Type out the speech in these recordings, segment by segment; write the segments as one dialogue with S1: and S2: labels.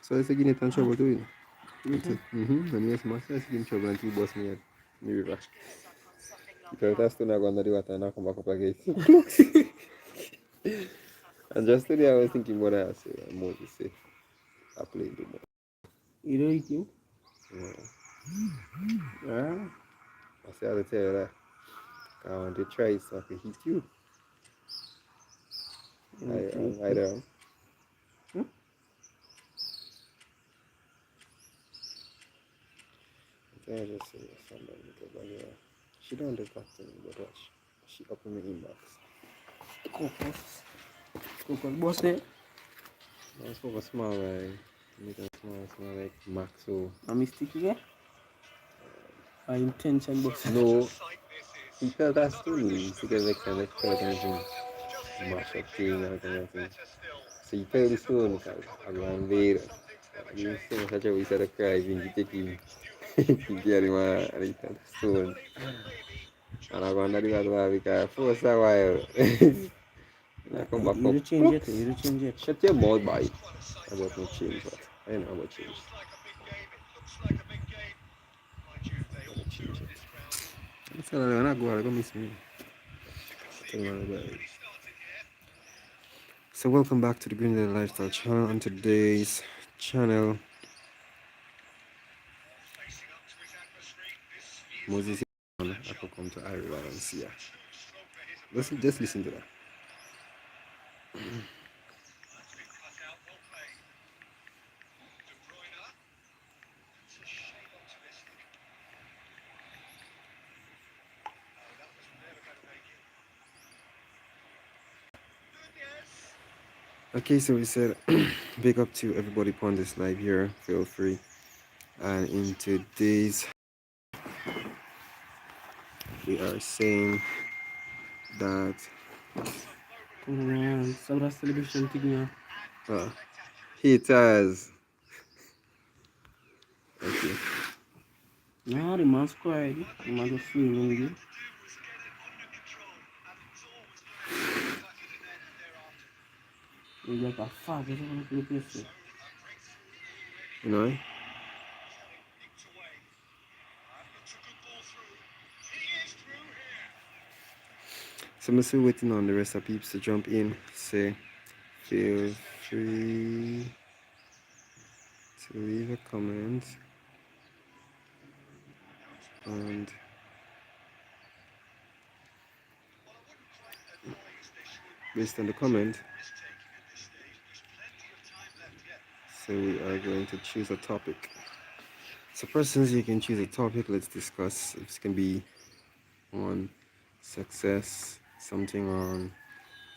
S1: So I say give it and trouble to it.
S2: Mm-hmm.
S1: When you smash, I say give him trouble until he bust me head. Me river. Because that's still not going to the water and I come back up again. Clocks. And just today I was thinking what I say. Moses say, I played too much.
S2: You don't eat him?
S1: Yeah.
S2: Yeah.
S1: I say I have to tell you that. I want to try it so I can hit you. I
S2: Mm-hmm.
S1: don't. I just say somebody because she don't do that to me, but watch. She open my inbox.
S2: Cocos. Cocos boss there.
S1: I was for small like make a small like Maxo.
S2: A mistake here. A intention boss.
S1: No, he felt that to me. He still get vexed and like felt anything. Mash up thing and kind of thing. So he tell the son because I go invade. You see such a way said a cry when you take him. He get him and he tell the son. And I go under the water because for a while. And I come back
S2: You
S1: up.
S2: do change it.
S1: Clocks.
S2: You do change it.
S1: Shut your mouth, boy. About no change, what? I know about change. About change it. That's all I go. I go miss me. Tell me about it. So welcome back to the Grenada Lifestyle channel. On today's channel, Moses I could come to Ireland and see her. Just listen to that. Okay, so we said big up to everybody upon this live here. Feel free. And in today's we are saying that
S2: Sabra celebration thing now.
S1: uh, haters. Okay.
S2: No, the man's cried. The man just feeling you. He's like a fuck. He's going to the place.
S1: You know? So I'm still waiting on the rest of peeps to jump in. Say feel free to leave a comment and based on the comment, so we are going to choose a topic. So persons, you can choose a topic. Let's discuss. It can be on success, something on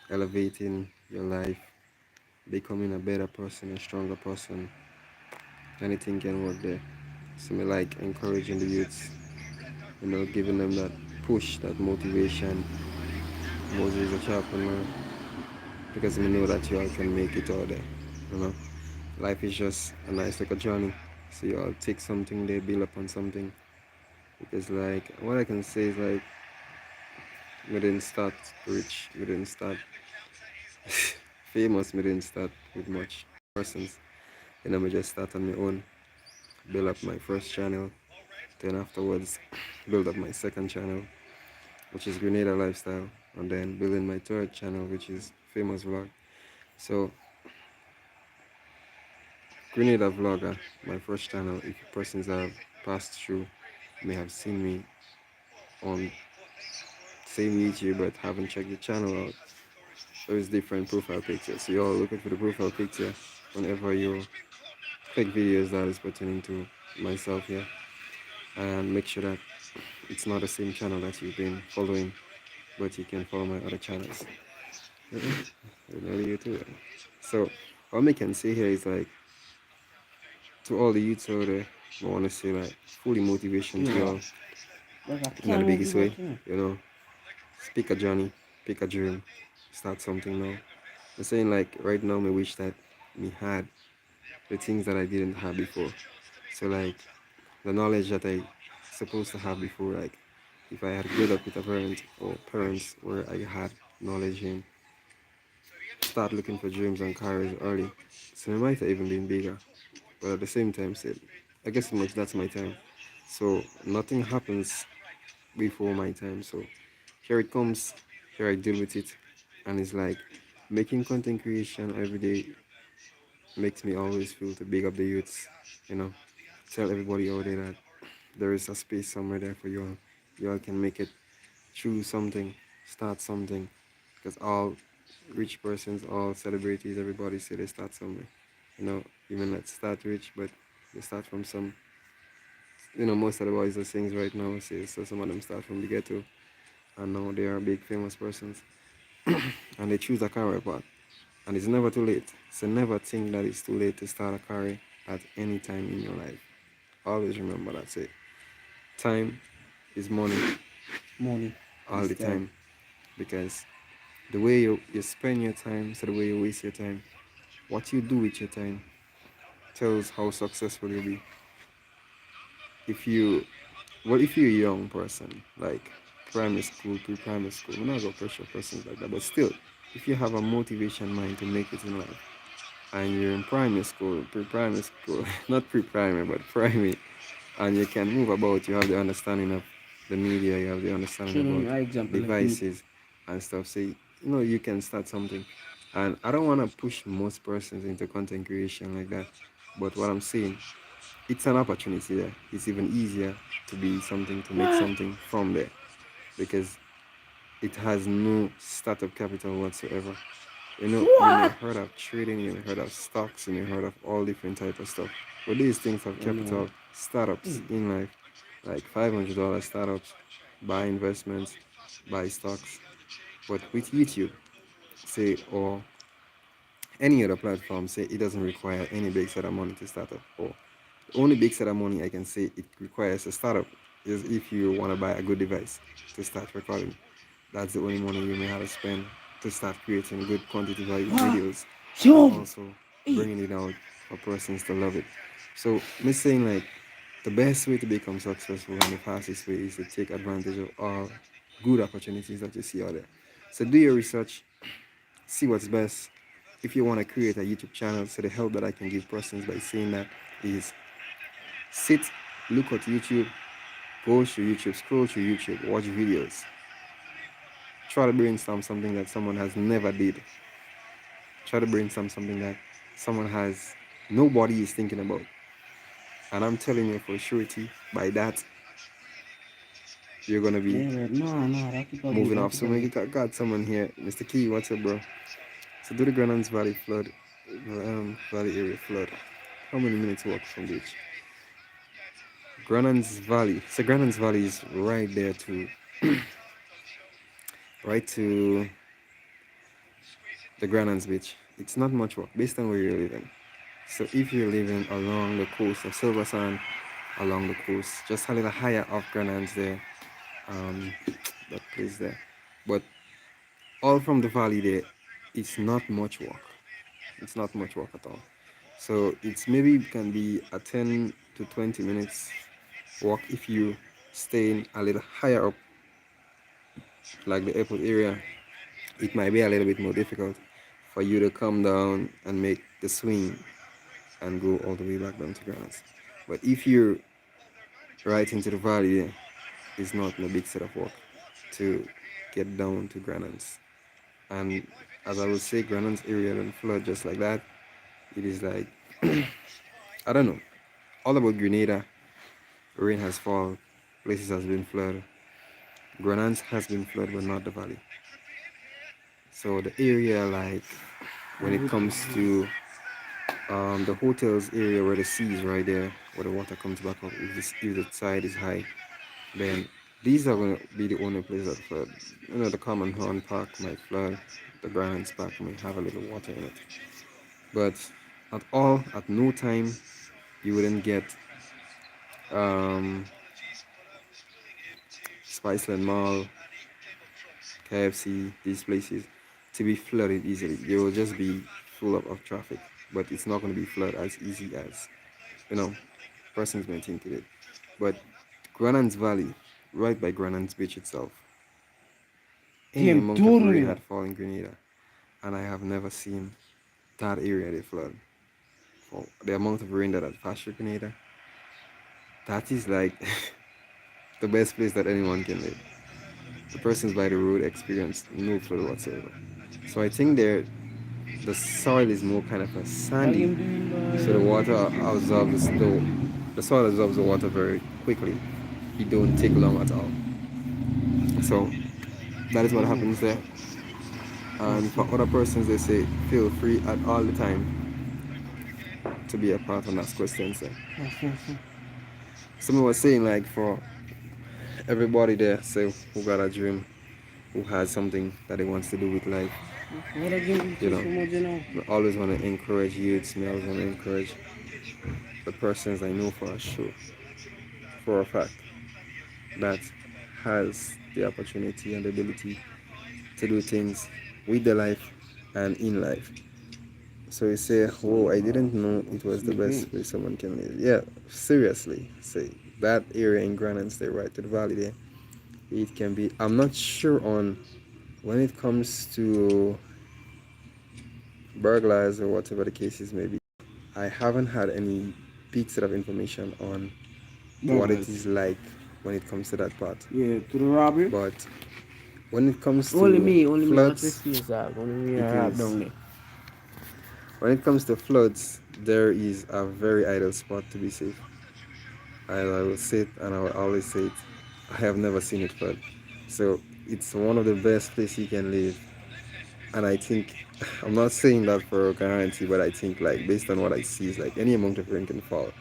S1: elevating your life, becoming a better person, a stronger person. Anything can work there. So me like encouraging the youths, giving them that push, that motivation. Moses is a sharpener because we know that you all can make it all there. You know, life is just a nice like a journey. So you all take something there, build up on something. Because like what I can say is like we didn't start rich, we didn't start famous, we didn't start with much persons. And then we just start on my own, build up my first channel, then afterwards build up my second channel, which is Grenada Lifestyle, and then building my third channel, which is Famous Vlog. So Grenada Vlogger, my first channel, if persons have passed through, may have seen me on same YouTube but haven't checked the channel out. There's different profile pictures. So you're looking for the profile picture whenever you click videos that is pertaining to myself here. And make sure that it's not the same channel that you've been following, but you can follow my other channels. Really you too. So all I can say here is like to all the youths out there, I want to say like fully motivation to
S2: Yeah.
S1: y'all
S2: Like I
S1: in the
S2: can't
S1: biggest
S2: give up,
S1: way.
S2: you know.
S1: Pick a journey, pick a dream, start something now. I'm saying like right now, I wish that me had the things that I didn't have before. So like the knowledge that I supposed to have before, like if I had grown up with a parent or parents where I had knowledge in, start looking for dreams and careers early, so it might have even been bigger. but at the same time, said, I guess so much that's my time. So nothing happens before my time. So here it comes, here I deal with it, and it's like making content creation every day makes me always feel to big up the youths, you know, tell everybody out there that there is a space somewhere there for you all. You all can make it choose something, start something, because all rich persons, all celebrities, everybody say they start somewhere. You know, even let's start rich, but they start from some. You know, most of the boys are things right now say so. Some of them start from the ghetto, and now they are big famous persons, and they choose a career path. And it's never too late. So never think that it's too late to start a career at any time in your life. Always remember that. Say, time is money
S2: Money
S1: all
S2: this
S1: the
S2: time.
S1: time, because the way you spend your time, so the way you waste your time, what you do with your time tells how successful you'll be. If you, well, if you're a young person, like primary school, pre-primary school, we're not gonna pressure persons like that, but still, if you have a motivation mind to make it in life, and you're in primary school, pre-primary school, not pre-primary, but primary, and you can move about, you have the understanding of the media, you have the understanding
S2: Showing
S1: about
S2: my example like me.
S1: devices and stuff. So, you can start something. And I don't want to push most persons into content creation like that. But what I'm saying, it's an opportunity there. It's even easier to be something, to make
S2: What?
S1: something from there, because it has no startup capital whatsoever. You may
S2: What?
S1: heard of trading, you may heard of stocks, you may heard of all different type of stuff. But these things have
S2: Oh no.
S1: capital startups
S2: Hey,
S1: in life, like $500 startups, buy investments, buy stocks. But with YouTube, say, or any other platform, say it doesn't require any big set of money to start up. Or the only big set of money I can say it requires a startup is if you want to buy a good device to start recording. That's the only money you may have to spend to start creating good quantity
S2: what?
S1: videos, and
S2: Yo.
S1: also
S2: Hey.
S1: bringing it out for persons to love it. So me saying like the best way to become successful and the fastest way is to take advantage of all good opportunities that you see out there. So do your research, see what's best. If you want to create a YouTube channel, so the help that I can give persons by saying that is sit, look at YouTube, go through YouTube, scroll through YouTube, watch videos, try to brainstorm something that someone has never did. Try to brainstorm something that someone has nobody is thinking about. And I'm telling you for surety, by that you're gonna be
S2: Yeah, but no, that keep
S1: moving
S2: that
S1: off.
S2: keep
S1: So maybe
S2: away.
S1: got someone here, Mr. Key. What's up, bro? So do the Grenada Valley flood, Valley area flood. How many minutes walk from the beach? Grenada's Valley. So Grenada's Valley is right there to, right to the Grenada's beach. It's not much walk based on where you're living. So if you're living along the coast of Silver Sand, along the coast, just a little higher off Grenada's there, um, that place there. But all from the valley there, it's not much walk. It's not much walk at all. So it's maybe can be a 10 to 20 minutes walk if you stay a little higher up, like the airport area. It might be a little bit more difficult for you to come down and make the swing and go all the way back down to Grants. But if you're right into the valley there, it's not a big set of work to get down to Granans. And as I would say, Granans area don't flood just like that. It is like, I don't know, all about Grenada. Rain has fallen, places has been flooded. Granans has been flooded, but not the valley. So the area, like when it comes to the hotels area where the sea is right there, where the water comes back up, if the tide is high, then these are going to be the only places that flood. The Common Horn Park might flood, the Granans Park might have a little water in it. But at no time, you wouldn't get um, Spiceland Mall, KFC, these places to be flooded easily. They will just be full of traffic, but it's not going to be flooded as easy as, you know, persons may think it is. But Granans Valley, right by Granans Beach itself, any
S2: Damn,
S1: amount of rain
S2: totally.
S1: had fallen in Grenada, and I have never seen that area they flood. for the amount of rain that had passed through Grenada, that is like the best place that anyone can live. The persons by the road experienced no flood whatsoever. So I think there the soil is more kind of a
S2: How
S1: sandy,
S2: you doing,
S1: so the
S2: boy?
S1: water absorbs the soil absorbs the water very quickly. It don't take long at all. So that is what
S2: Mm,
S1: happens there.
S2: I
S1: And
S2: see.
S1: for other persons, they say feel free at all the time to be a part and ask questions. There.
S2: I see, I see.
S1: Someone was saying like for everybody there, say who got a dream, who has something that he wants to do with life,
S2: What again? You
S1: you
S2: teach
S1: know,
S2: so much, you know?
S1: I always want to encourage youths. Me always want to encourage the persons I know for a sure, for a fact, that has the opportunity and the ability to do things with their life and in life. So you say, "Oh, I didn't know it was the best
S2: Sleeping.
S1: place someone can live." Yeah, seriously. Say that area in Granite State, right to the valley there, it can be. I'm not sure on when it comes to burglars or whatever the cases may be. I haven't had any big set of information on what it
S2: Burglars.
S1: is like when it comes to that part.
S2: Yeah, to the robbery.
S1: But when it comes to
S2: Only me. Watch your
S1: floods,
S2: face, dog. Only me
S1: it
S2: a rob
S1: is.
S2: down there.
S1: When it comes to floods, there is a very ideal spot to be safe. I will say it and I will always say it. I have never seen it flood. So it's one of the best places you can live. And I think, I'm not saying that for guarantee, but I think like based on what I see is like any amount of rain can fall.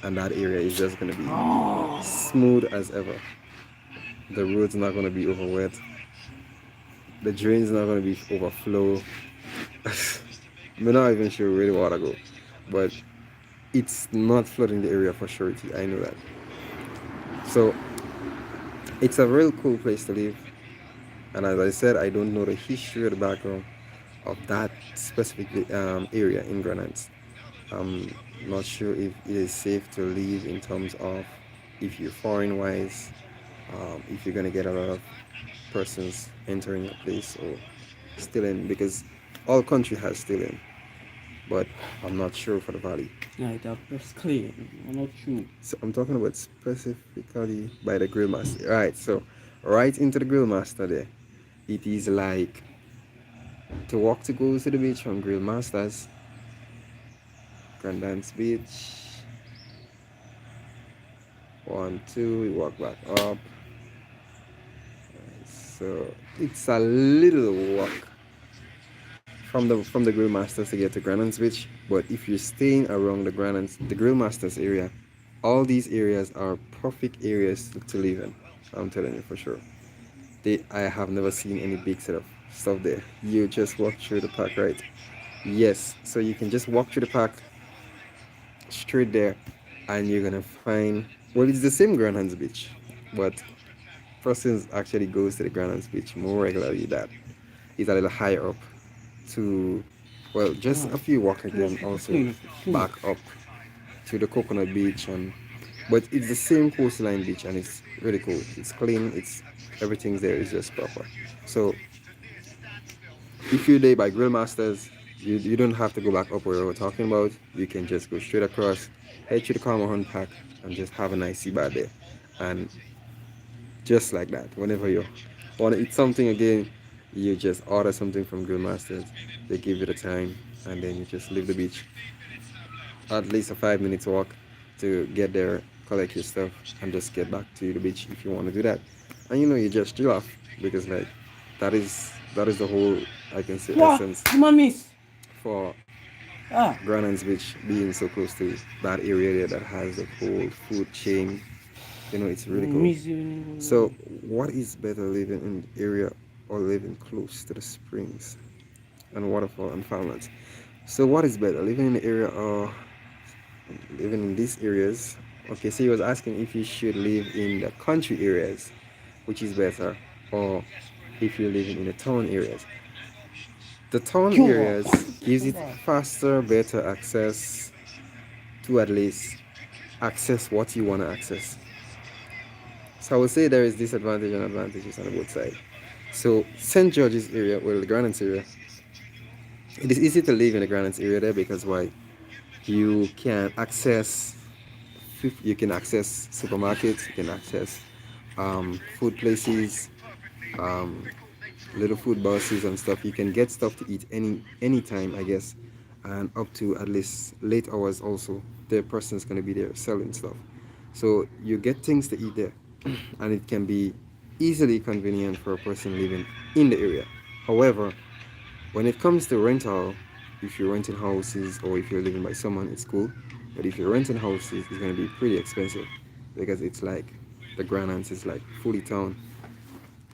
S1: And that area is just going to be smooth as ever. The road's not going to be over wet. The drain's not going to be overflow. I'm not even sure where the water go. But it's not flooding the area for surety. I know that. So it's a real cool place to live. And as I said, I don't know the history or the background of that specific area in Grenada. I'm not sure if it is safe to live in terms of if you're foreign wise, if you're gonna get a lot of persons entering your place or stealing, because all country has stealing, but I'm not sure for the valley.
S2: Yeah, that press clear. I'm not true.
S1: So I'm talking about specifically by the grill master. Right, so right into the grill master there. It is like to walk to go to the beach from Grill Masters, Grandance Beach. 1, 2, we walk back up. So it's a little walk from the Grill Masters to get to Grandance Beach. But if you're staying around the Grill Masters area, all these areas are perfect areas to live in. I'm telling you for sure. I have never seen any big set of stuff there. You just walk through the park, right? Yes, so you can just walk through the park straight there, and you're gonna find, well, it's the same Grand Beach, but persons actually goes to the Grand Beach more regularly. That is a little higher up to, well, just
S2: Wow.
S1: a few walk
S2: Too much
S1: again
S2: people
S1: also
S2: clean. Finish.
S1: back up to the Coconut Beach. And but it's the same coastline beach, and it's really cool. It's clean. It's everything's there is just proper. So if you're there by Grill Masters, you don't have to go back up where we were talking about. You can just go straight across, head to the Calmahon Park, and just have a nice sea bar there. And just like that, whenever you want to eat something again, you just order something from Grill Masters. They give you the time, and then you just leave the beach. At least a 5 minutes walk to get there, collect your stuff, and just get back to the beach if you want to do that. And you just chill off because like that is the whole, I can say,
S2: What?
S1: essence
S2: You want miss?
S1: for
S2: Ah.
S1: Granans Beach being so close to that area there that has the whole food chain. It's really cool.
S2: Miss
S1: So,
S2: you.
S1: what is better, living in the area or living close to the springs and waterfall and farmlands? So, what is better, living in the area or living in these areas? Okay, so he was asking if you should live in the country areas, which is better, or if you're living in the town areas. The town
S2: Yo.
S1: areas gives it faster, better access to at least access what you want to access. So I would say there is disadvantage and advantages on both sides. So St. George's area, well, the Granites area, it is easy to live in the Granites area there because why? You can access you can access supermarkets, you can access food places, um, little food buses and stuff. You can get stuff to eat anytime, I guess, and up to at least late hours also. The person's gonna be there selling stuff, so you get things to eat there, and it can be easily convenient for a person living in the area. However, when it comes to rental, if you're renting houses or if you're living by someone, it's cool. But if you're renting houses, it's gonna be pretty expensive because it's like the Granance is like fully town,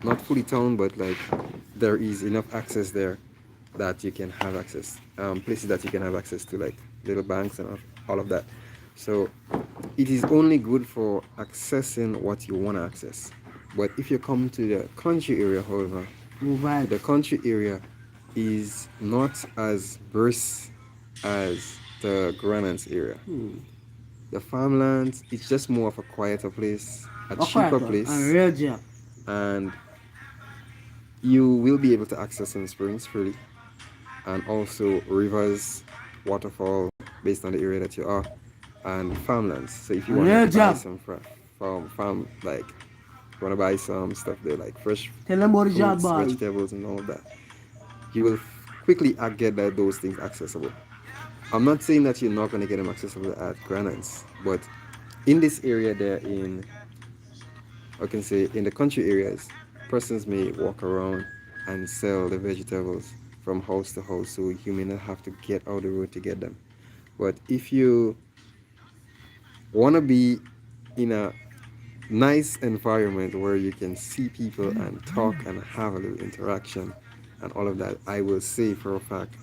S1: not fully town, but like there is enough access there that you can have access, places that you can have access to, like little banks and all of that. So it is only good for accessing what you want to access. But if you come to the country area, however,
S2: Mobile.
S1: the country area is not as brisk as the Granance area. The farmlands, it's just more of a quieter place, a
S2: Okay,
S1: cheaper
S2: and
S1: place,
S2: real job.
S1: and you will be able to access some springs freely, and also rivers, waterfall, based on the area that you are, and farmlands. So if you
S2: And
S1: want to
S2: real
S1: like buy
S2: job.
S1: some farm, like you want to buy some stuff there, like fresh
S2: Tell them about the job,
S1: fruits,
S2: boy.
S1: vegetables, and all of that, you will quickly get those things accessible. I'm not saying that you're not going to get them accessible at Granance, but in this area, there in, I can say, in the country areas, persons may walk around and sell the vegetables from house to house, so you may not have to get out the road to get them. But if you want to be in a nice environment where you can see people and talk and have a little interaction and all of that, I will say for a fact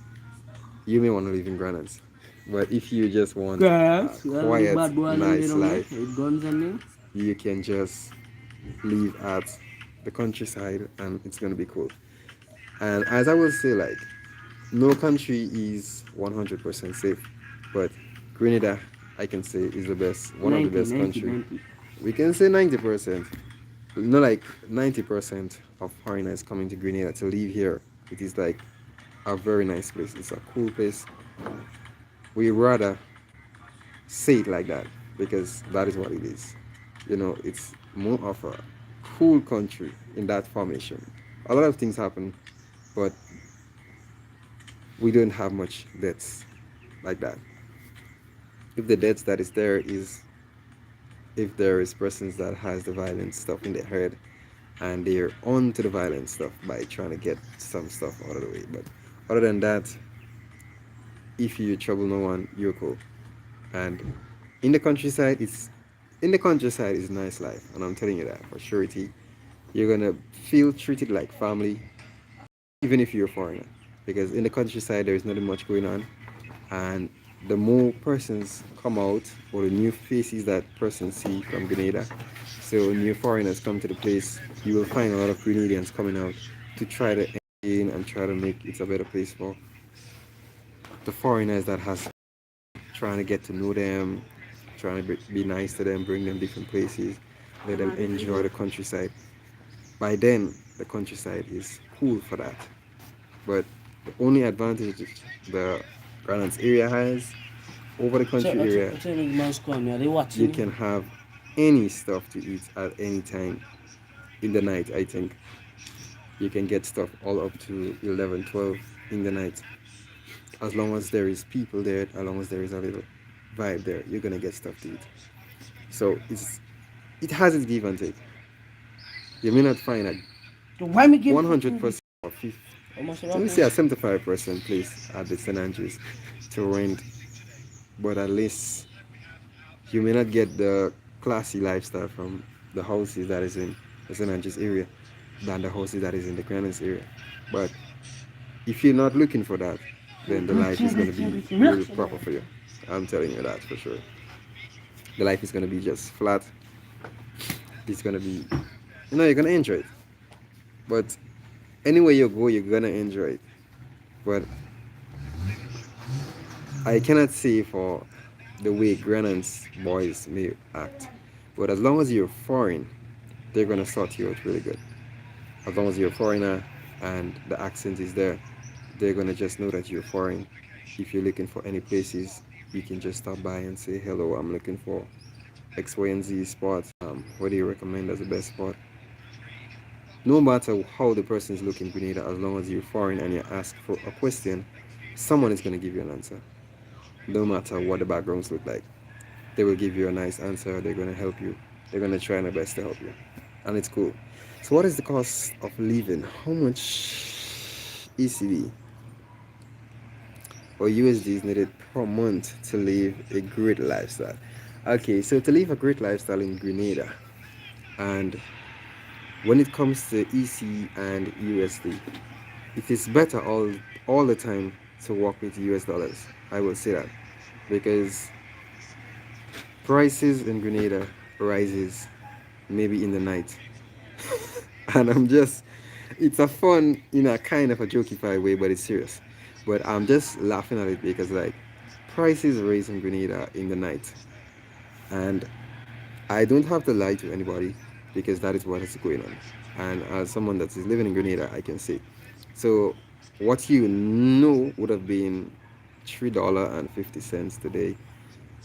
S1: you may want to live in Granite. But if you just want a
S2: Yes, you know the
S1: quiet,
S2: bad boys and they
S1: nice
S2: down there
S1: life,
S2: with guns and things.
S1: you can just live at the countryside and it's going to be cool. And as I will say, like, no country is 100% safe, but Grenada, I can say, is the best, one of the
S2: 90,
S1: best
S2: 90,
S1: country.
S2: 90.
S1: We can say 90%, no, like 90% of foreigners coming to Grenada to live here. It is like a very nice place. It's a cool place. We rather say it like that because that is what it is. It's more of a cool country in that formation. A lot of things happen, but we don't have much debts like that. If the debts that is there is if there is persons that has the violent stuff in their head and they're on to the violent stuff by trying to get some stuff out of the way. But other than that, if you trouble no one, you're cool. And in the countryside, it's nice life, and I'm telling you that for surety. You're gonna feel treated like family, even if you're a foreigner, because in the countryside there is nothing much going on, and the more persons come out or the new faces that persons see from Grenada, so new foreigners come to the place, you will find a lot of Grenadians coming out to try to entertain and try to make it a better place for the foreigners that has trying to get to know them, trying to be nice to them, bring them different places, let them enjoy the countryside. By then, the countryside is cool for that. But the only advantage the Granance area has over the country area,
S2: What's big man squad me? Are they
S1: you
S2: watching?
S1: can have any stuff to eat at any time in the night. I think you can get stuff all up to 11, 12 in the night. As long as there is people there, as long as there is a little vibe there, you're gonna get stuff to eat. So it has its give and take. You may not find a
S2: So why me give fucking this?
S1: 100% or 50,
S2: How much
S1: let me
S2: about
S1: say a 75% place at the St. Andrews to rent, but at least you may not get the classy lifestyle from the houses that is in the St. Andrews area than the houses that is in the Grandins area. But if you're not looking for that, then the life is going to be really proper for you. I'm telling you that for sure. The life is going to be just flat. It's going to be, you're going to enjoy it. But anywhere you go, you're going to enjoy it. But I cannot say for the way Grenans boys may act. But as long as you're foreign, they're going to sort you out really good. As long as you're a foreigner and the accent is there, they're going to just know that you're foreign. If you're looking for any places You can just stop by and say, hello, I'm looking for X, Y, and Z spots. What do you recommend as the best spot? No matter how the person is looking, Grenada, as long as you're foreign and you ask for a question, someone is going to give you an answer. No matter what the backgrounds look like, they will give you a nice answer. They're going to help you. They're going to try their best to help you. And it's cool. So, what is the cost of living? How much ECD or USD is needed per month to live a great lifestyle? Okay, so to live a great lifestyle in Grenada, and when it comes to EC and USD, it is better all the time to work with US dollars. I will say that because prices in Grenada rises maybe in the night, and I'm just it's a fun in a kind of a jokify way, but it's serious. But I'm just laughing at it because like prices rise in Grenada in the night, and I don't have to lie to anybody because that is what is going on. And as someone that is living in Grenada, I can say. So what you know would have been $3.50 today,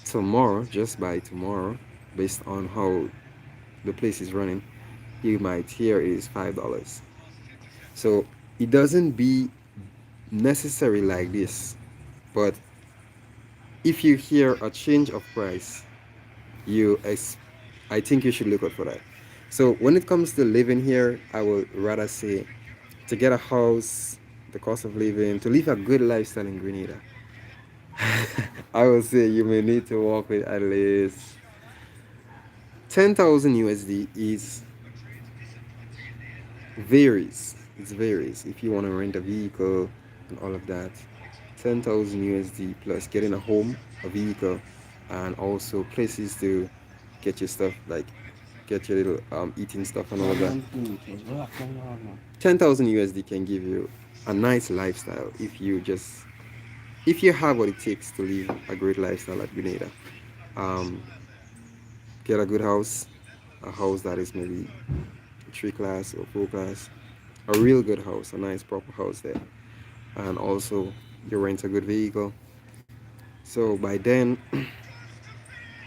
S1: tomorrow, just by tomorrow, based on how the place is running, you might hear it is $5. So it doesn't be necessary like this, but if you hear a change of price, you ex- I think you should look out for that. So when it comes to living here, I would rather say to get a house, the cost of living, to live a good lifestyle in Grenada, I would say you may need to work with at least 10,000 USD is varies. It varies. If you want to rent a vehicle and all of that, 10,000 USD plus getting a home, a vehicle, and also places to get your stuff like get your little eating stuff and all of that. 10,000 USD can give you a nice lifestyle if you have what it takes to live a great lifestyle at Grenada. Um, get a good house, a house that is maybe 3 class or 4 class, a real good house, a nice proper house there, and also you rent a good vehicle. So by then,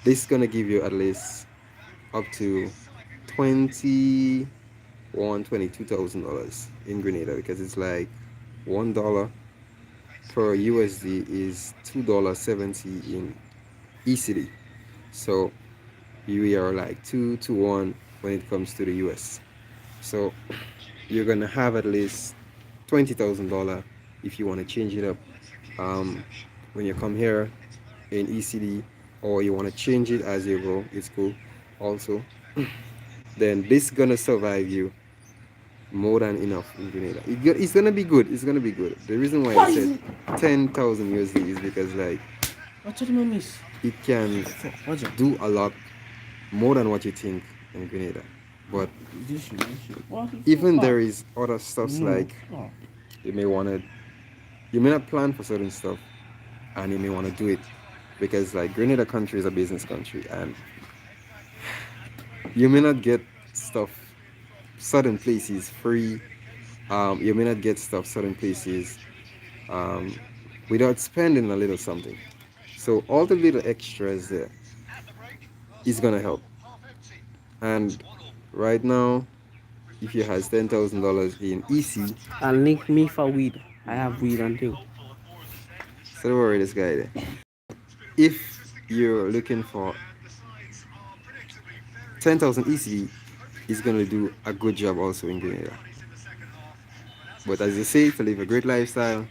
S1: this is gonna give you at least up to 22,000 in Grenada because it's like $1 per USD is $2.70 in ECD. So we are like 2 to 1 when it comes to the US. So you're gonna have at least $20,000 if you want to change it up um, when you come here in ECD, or you want to change it as you go. It's cool. Also, then this gonna survive you more than enough in Grenada. It's gonna be good. It's gonna be good. The reason why I
S2: What is
S1: said
S2: it?
S1: 10,000 USD is because like
S2: What did I miss?
S1: it can
S2: What's it?
S1: do a lot more than what you think in Grenada. But
S2: This. What is
S1: even
S2: fuck?
S1: there is other stuffs
S2: No.
S1: like
S2: Oh.
S1: you may wanna you may not plan for certain stuff and you may want to do it because like Grenada country is a business country and you may not get stuff certain places free. You may not get stuff certain places um, without spending a little something. So all the little extras there is gonna help. And right now, if you has $10,000 in EC,
S2: And link me for weed. I have weed until.
S1: so don't worry, this guy there. If you're looking for 10,000 EC, is gonna do a good job also in Grenada. But as you say, to live a great lifestyle,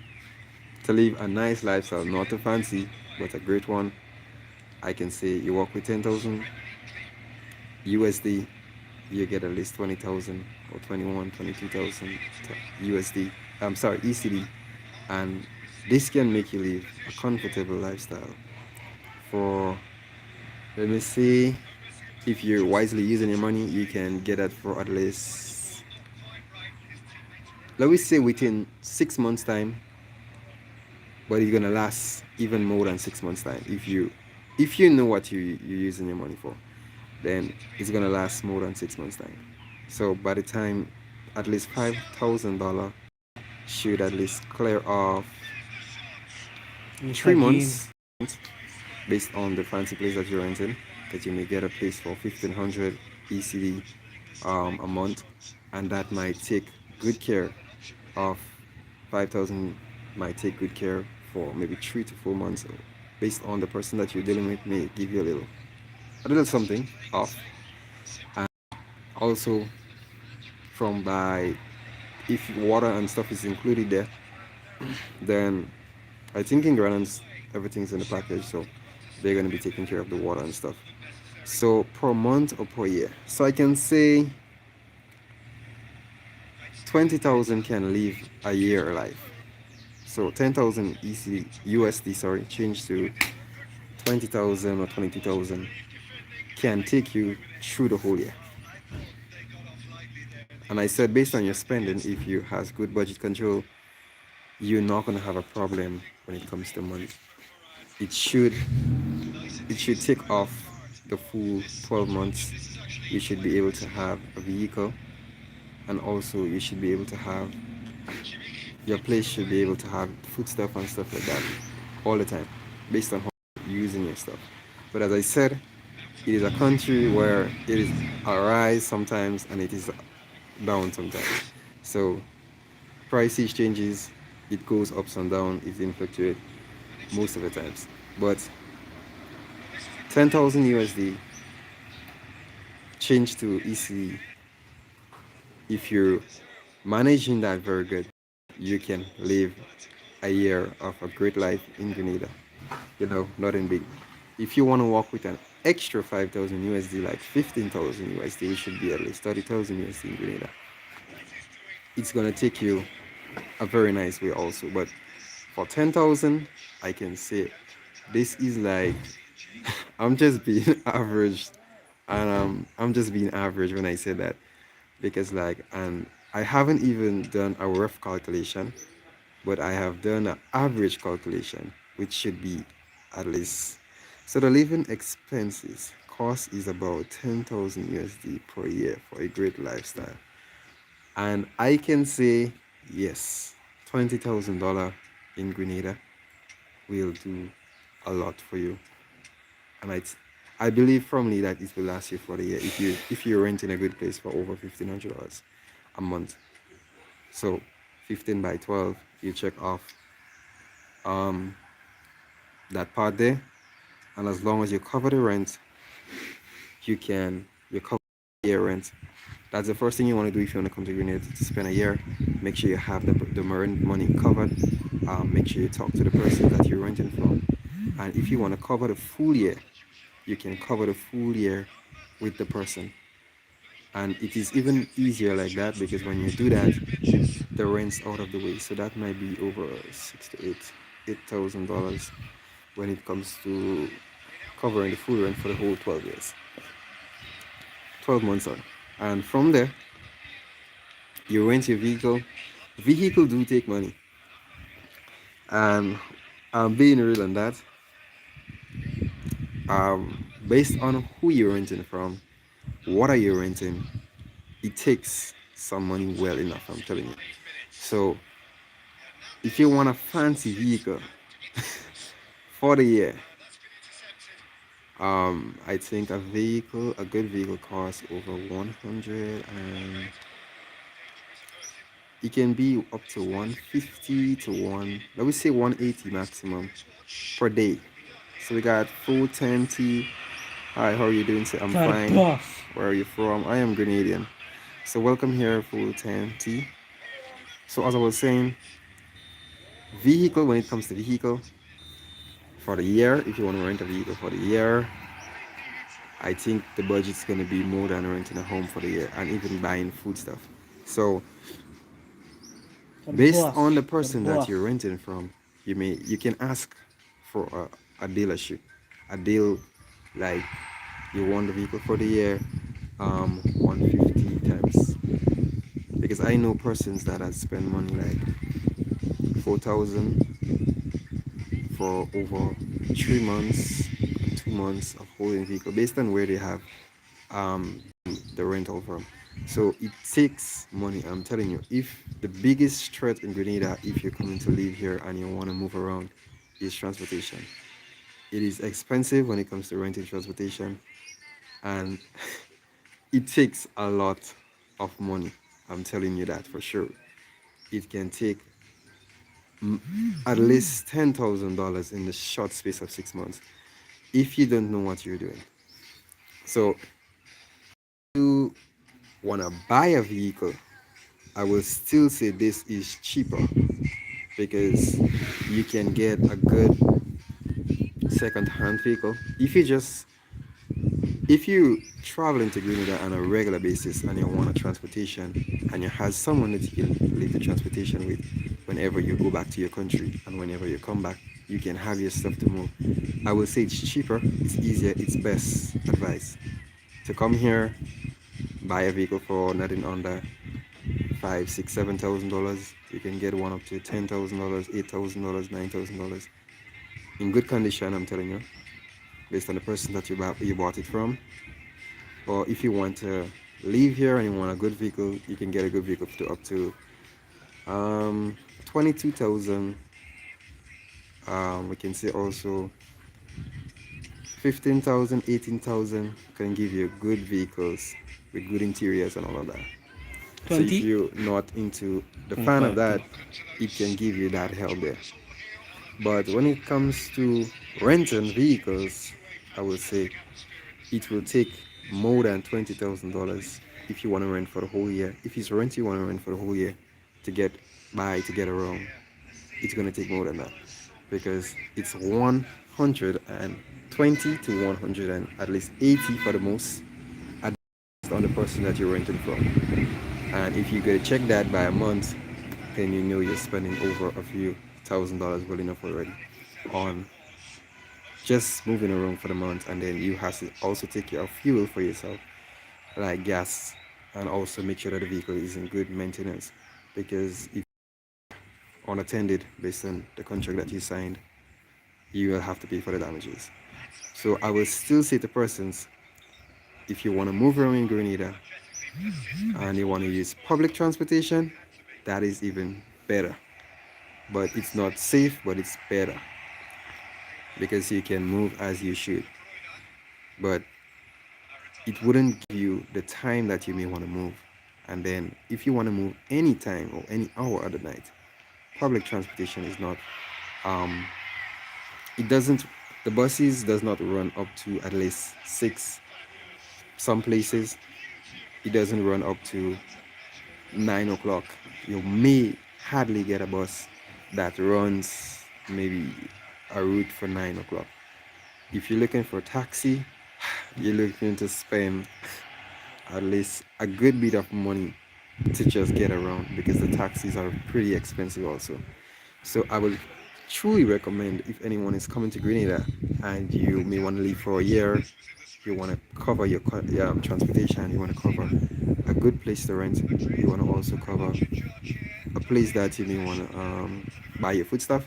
S1: to live a nice lifestyle, not too fancy, but a great one, I can say you work with 10,000 USD, you get at least 20,000 or 21, 22,000 USD. I'm sorry, ECD. And this can make you live a comfortable lifestyle for, let me see, if you're wisely using your money, you can get it for at least, let me say within 6 months' time, but it's gonna last even more than 6 months time if you know what you're using your money for, then it's gonna last more than 6 months time. So by the time at least $5,000 should at least clear off
S2: It's
S1: three
S2: again.
S1: months based on the fancy place that you're renting, because you may get a place for 1500 ECD a month, and that might take good care of 5000, might take good care for maybe 3 to 4 months, based on the person that you're dealing with may give you a little something off. And also from by, if water and stuff is included there, then I think in Grenada everything's in the package, so they're gonna be taking care of the water and stuff. So per month or per year. So I can say 20,000 can live a year life. So 10,000 EC USD, sorry, change to 20,000 or 22,000 can take you through the whole year. And I said based on your spending, if you has good budget control, you're not gonna have a problem when it comes to money. It should it should take off the full 12 months. You should be able to have a vehicle, and also you should be able to have, your place should be able to have food stuff and stuff like that all the time, based on how you're using your stuff. But as I said, it is a country where it is a rise sometimes and it is down sometimes. So prices changes, it goes ups and down, it can fluctuate most of the times. But 10,000 USD change to EC, if you're managing that very good, you can live a year of a great life in Grenada. Nothing big. If you want to walk with an extra 5,000 USD, like 15,000 USD, it should be at least 30,000 USD in Grenada. It's gonna take you a very nice way also. But for 10,000, I can say this is like, I'm just being average, and I'm just being average when I say that, because like, and I haven't even done a rough calculation, but I have done an average calculation, which should be at least. So the living expenses cost is about 10,000 USD per year for a great lifestyle. And I can say yes, $20,000 in Grenada will do a lot for you. And I believe firmly that it will last you for the year if you're renting a good place for over $1,500 a month. So 15 by 12, you check off um that part there, and as long as you cover the rent, you cover the year rent. That's the first thing you want to do if you want to come to Grenada to spend a year. Make sure you have the rent money covered. Make sure you talk to the person that you're renting from, and if you want to cover the full year, you can cover the full year with the person. And it is even easier like that, because when you do that, the rent's out of the way. So that might be over 6 to 8 $8,000 when it comes to covering the full rent for the whole 12 years, 12 months on. And from there, you rent your vehicle. Vehicle do take money, and I'm being real on that. Based on who you're renting from, what are you renting, it takes some money well enough, I'm telling you. So if you want a fancy vehicle for the year, I think a good vehicle costs over 100, and it can be up to 150 to let me say 180 maximum per day. So we got full 10T. Hi, how are you doing? Say I'm
S2: Got a
S1: fine.
S2: boss.
S1: Where are you from? I am Grenadian. So welcome here, full 10T. So as I was saying, vehicle, when it comes to vehicle for the year, if you want to rent a vehicle for the year, I think the budget's gonna be more than renting a home for the year and even buying food stuff. So
S2: Got a
S1: based
S2: boss.
S1: on the
S2: Got a
S1: person that
S2: boss.
S1: you're renting from, you can ask for a dealership, a deal, like you want the vehicle for the year, 150 times, because I know persons that have spent money like 4,000 for over 3 months and 2 months of holding vehicle, based on where they have um the rental from. So it takes money, I'm telling you. If the biggest threat in Grenada, if you're coming to live here and you want to move around, is transportation. It is expensive when it comes to renting transportation, and it takes a lot of money. I'm telling you that for sure. It can take at least $10,000 in the short space of 6 months if you don't know what you're doing. So, you want to buy a vehicle, I will still say this is cheaper because you can get a good second-hand vehicle. If you travel into Grenada on a regular basis and you want a transportation and you have someone that you can leave the transportation with whenever you go back to your country and whenever you come back, you can have your stuff to move. I will say it's cheaper, it's easier, it's best advice to come here, buy a vehicle for nothing under five, six, $7,000. You can get one up to $10,000, $8,000, $9,000 in good condition. I'm telling you, based on the person that you bought it from. Or if you want to live here and you want a good vehicle, you can get a good vehicle to up to 22,000. We can say also 15,000, 18,000 can give you good vehicles with good interiors and all of that. So if
S2: 20?
S1: you're not into the fan of
S2: 25
S1: that,
S2: k.
S1: it can give you that help there. But when it comes to renting vehicles, I would say it will take more than $20,000 if you want to rent for the whole year. If it's rent you want to rent for the whole year to get by, to get around, it's going to take more than that because it's 120 to 100 and at least 80 for the most on the person that you're renting from. And if you go check that by a month, then you know you're spending over a few $1,000 well enough already on just moving around for the month. And then you have to also take care of fuel for yourself, like gas, and also make sure that the vehicle is in good maintenance. Because if unattended based on the contract that you signed, you will have to pay for the damages. So I will still say to persons, if you want to move around in Grenada and you want to use public transportation, that is even better. But it's not safe, but it's better because you can move as you should. But it wouldn't give you the time that you may want to move. And then if you want to move any time or any hour of the night, public transportation is not um it doesn't the buses does not run up to at least six. Some places it doesn't run up to 9 o'clock. You may hardly get a bus that runs maybe a route for 9 o'clock. If you're looking for a taxi, you're looking to spend at least a good bit of money to just get around because the taxis are pretty expensive also. So I would truly recommend if anyone is coming to Grenada and you may want to leave for a year, you want to cover your transportation, you want to cover a good place to rent, you want to also cover a place that you may want to buy your foodstuff.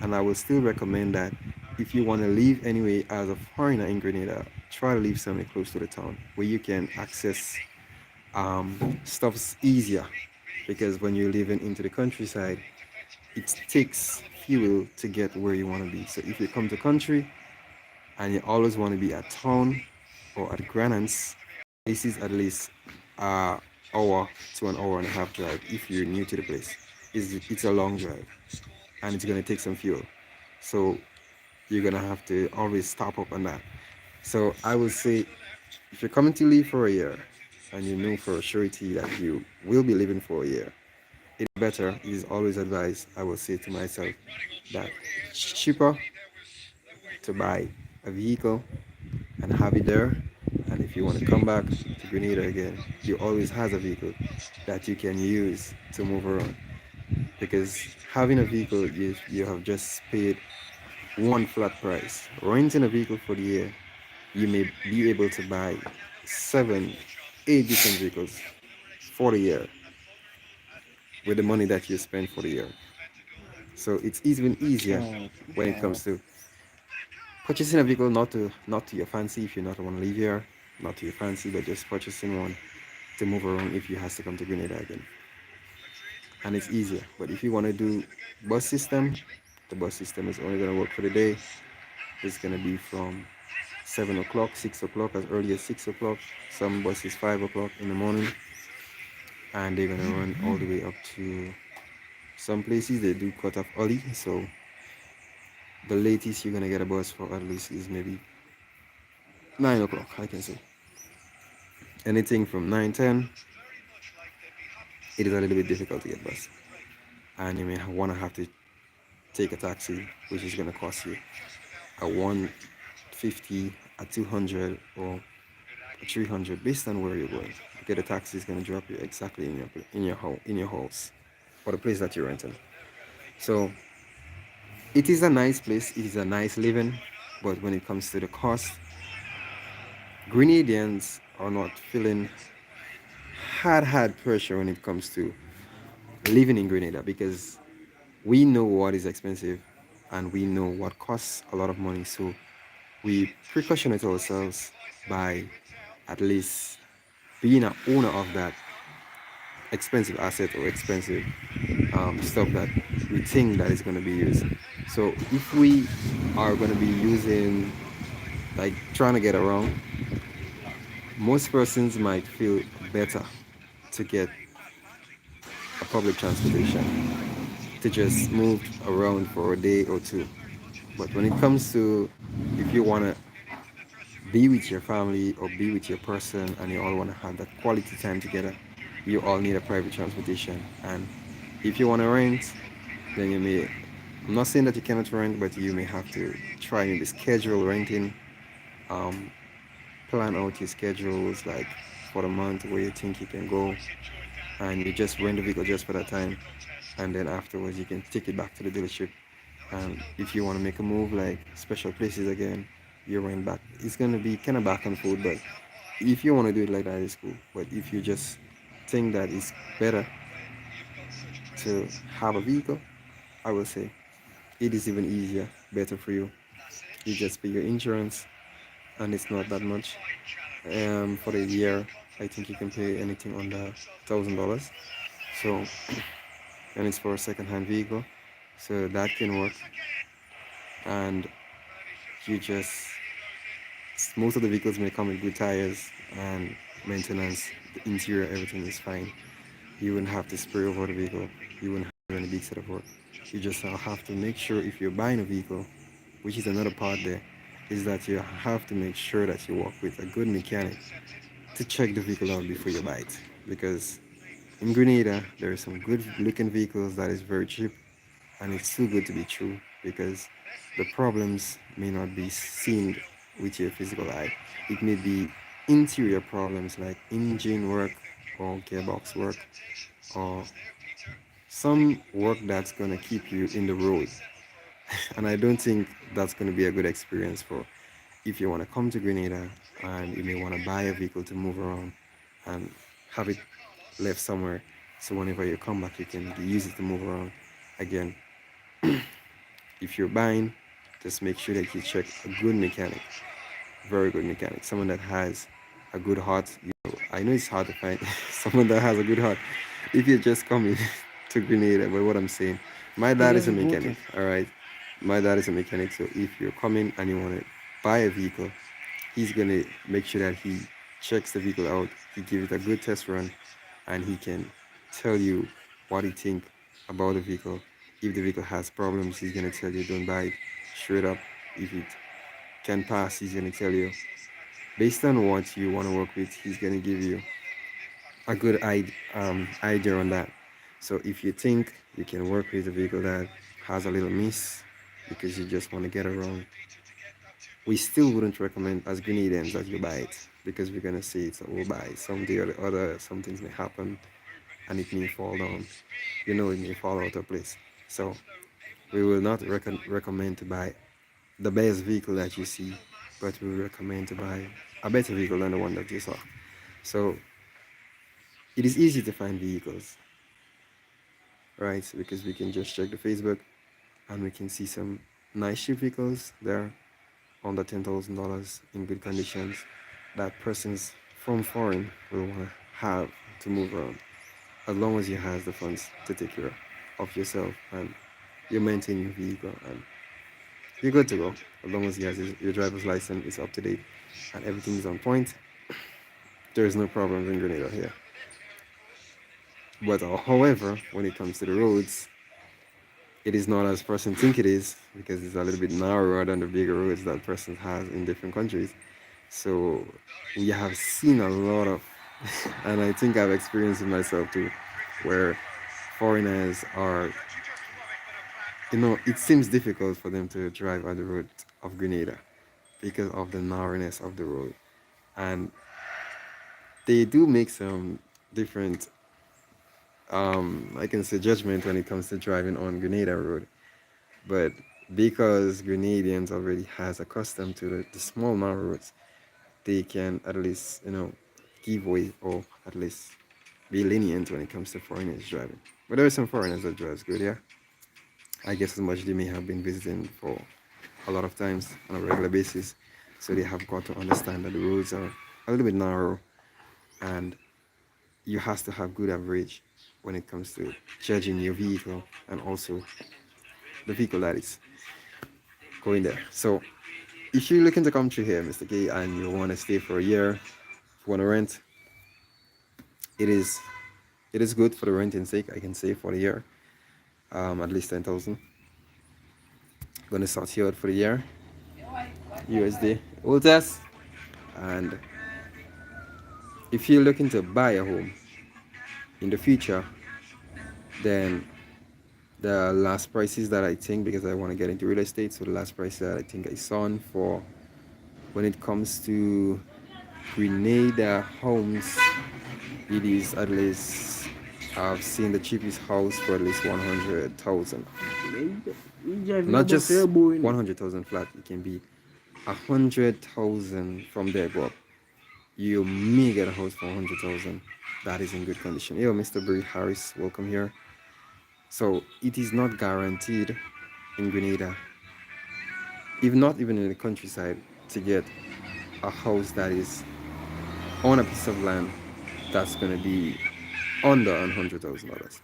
S1: And I would still recommend that if you want to live anyway as a foreigner in Grenada, try to live somewhere close to the town where you can access stuff's easier because when you're living into the countryside, it takes fuel to get where you want to be. So if you come to country and you always want to be at town or at Grannans, this is at least an hour to an hour and a half drive if you're new to the place. It's a long drive and it's going to take some fuel. So you're going to have to always stop up on that. So I would say if you're coming to live for a year and you know for a surety that you will be living for a year, it better, it is always advised, I will say to myself, that it's cheaper to buy a vehicle and have it there. And if you want to come back to Grenada again, you always has a vehicle that you can use to move around. Because having a vehicle, you have just paid one flat price. Renting a vehicle for the year, you may be able to buy seven, eight different vehicles for the year with the money that you spend for the year. So it's even easier
S2: Oh,
S1: when it
S2: oh.
S1: comes to purchasing a vehicle not to your fancy if you not want to live here, not to your fancy, but just purchasing one to move around if you has to come to Grenada again. And it's easier. But if you want to do bus system, the bus system is only gonna work for the day. It's gonna be from 7 o'clock, 6 o'clock, as early as 6 o'clock. Some buses 5 o'clock in the morning, and they're gonna run all the way up to some places they do cut off early. So the latest you're gonna get a bus for at least is maybe 9 o'clock, I can say. Anything from 9:10, it is a little bit difficult to get bus, and you may wanna have to take a taxi, which is gonna cost you a 150, a 200, or a 300, based on where you're going. Get a taxi is gonna drop you exactly in your house or the place that you're renting. So it is a nice place. It is a nice living, but when it comes to the cost, Grenadians are not feeling hard pressure when it comes to living in Grenada, because we know what is expensive and we know what costs a lot of money. So we precautionate ourselves by at least being an owner of that expensive asset or expensive stuff that we think that is going to be used. So if we are going to be using, like, trying to get around, most persons might feel better to get a public transportation, to just move around for a day or two. But when it comes to, if you want to be with your family or be with your person and you all want to have that quality time together, you all need a private transportation. And if you want to rent, then you may, I'm not saying that you cannot rent, but you may have to try maybe schedule renting, um, plan out your schedules, like for the month where you think you can go, and you just rent the vehicle just for that time, and then afterwards you can take it back to the dealership. And if you want to make a move like special places again, you rent back. It's gonna be kind of back and forth, but if you want to do it like that, it's cool. But if you just think that it's better to have a vehicle, I will say it is even easier, better for you. You just pay your insurance, and it's not that much. For the year, I think you can pay anything under $1,000. So, and it's for a second-hand vehicle, so that can work. And you just, most of the vehicles may come with good tires and maintenance. The interior, everything is fine. You wouldn't have to spray over the vehicle. You wouldn't have any big set of work. You just have to make sure, if you're buying a vehicle, which is another part there, is that you have to make sure that you work with a good mechanic to check the vehicle out before you buy it. Because in Grenada, there are some good looking vehicles that is very cheap, and it's too good to be true, because the problems may not be seen with your physical eye. It may be interior problems like engine work or gearbox work, or some work that's going to keep you in the road. And I don't think that's going to be a good experience for, if you want to come to Grenada and you may want to buy a vehicle to move around and have it left somewhere, so whenever you come back you can use it to move around again. If you're buying, just make sure that you check a good mechanic, very good mechanic, someone that has a good heart. I know it's hard to find someone that has a good heart if you're just coming to Grenada. But what I'm saying, my
S2: It
S1: dad is
S2: is
S1: a mechanic.
S2: important.
S1: All right, my dad is a mechanic. So if you're coming and you want to buy a vehicle, he's gonna make sure that he checks the vehicle out. He gives it a good test run, and he can tell you what he think about the vehicle. If the vehicle has problems, he's gonna tell you don't buy it straight up. If it can pass, he's gonna tell you. Based on what you want to work with, he's gonna give you a good idea on that. So if you think you can work with a vehicle that has a little miss because you just want to get around, we still wouldn't recommend as Grenadians that you buy it, because we're gonna say it's a will buy. Someday or the other, some things may happen and it may fall down. It may fall out of place. So we will not recommend to buy the best vehicle that you see, but we recommend to buy a better vehicle than the one that you saw. So it is easy to find vehicles, right? Because we can just check the Facebook and we can see some nice cheap vehicles there under $10,000 in good conditions that persons from foreign will want to have to move around, as long as you have the funds to take care of yourself and you maintain your vehicle. And you're good to go. As long as he has your driver's license is up to date and everything is on point, there is no problems in Grenada here. But however, when it comes to the roads, it is not as person think it is because it's a little bit narrower than the bigger roads that person has in different countries. So we have seen a lot of, and I think I've experienced it myself too, where foreigners are, it seems difficult for them to drive on the road of Grenada because of the narrowness of the road. And they do make some different, I can say, judgment when it comes to driving on Grenada Road. But because Grenadians already has accustomed to the small narrow roads, they can at least, give way or at least be lenient when it comes to foreigners driving. But there are some foreigners that drives good, yeah. I guess as much they may have been visiting for a lot of times on a regular basis. So they have got to understand that the roads are a little bit narrow and you have to have good average when it comes to judging your vehicle and also the vehicle that is going there. So if you're looking to come through here, Mr. K, and you want to stay for a year, if you want to rent, it is it is good for the renting sake. I can say for the year, at least 10,000. Gonna start here out for the year, USD. We'll test. And if you're looking to buy a home in the future, then the last prices that I think, because I want to get into real estate, so the last price that I think I saw for when it comes to Grenada homes, it is at least, I've seen the cheapest house for at least 100,000.
S2: You drive
S1: Not
S2: about fair
S1: just
S2: boy,
S1: 100,000 flat, it can be 100,000 from there go up. You may get a house for 100,000 that is in good condition. Yo, Mr. Bree Harris, welcome here. So it is not guaranteed in Grenada, if not even in the countryside, to get a house that is on a piece of land that's gonna be under $100,000.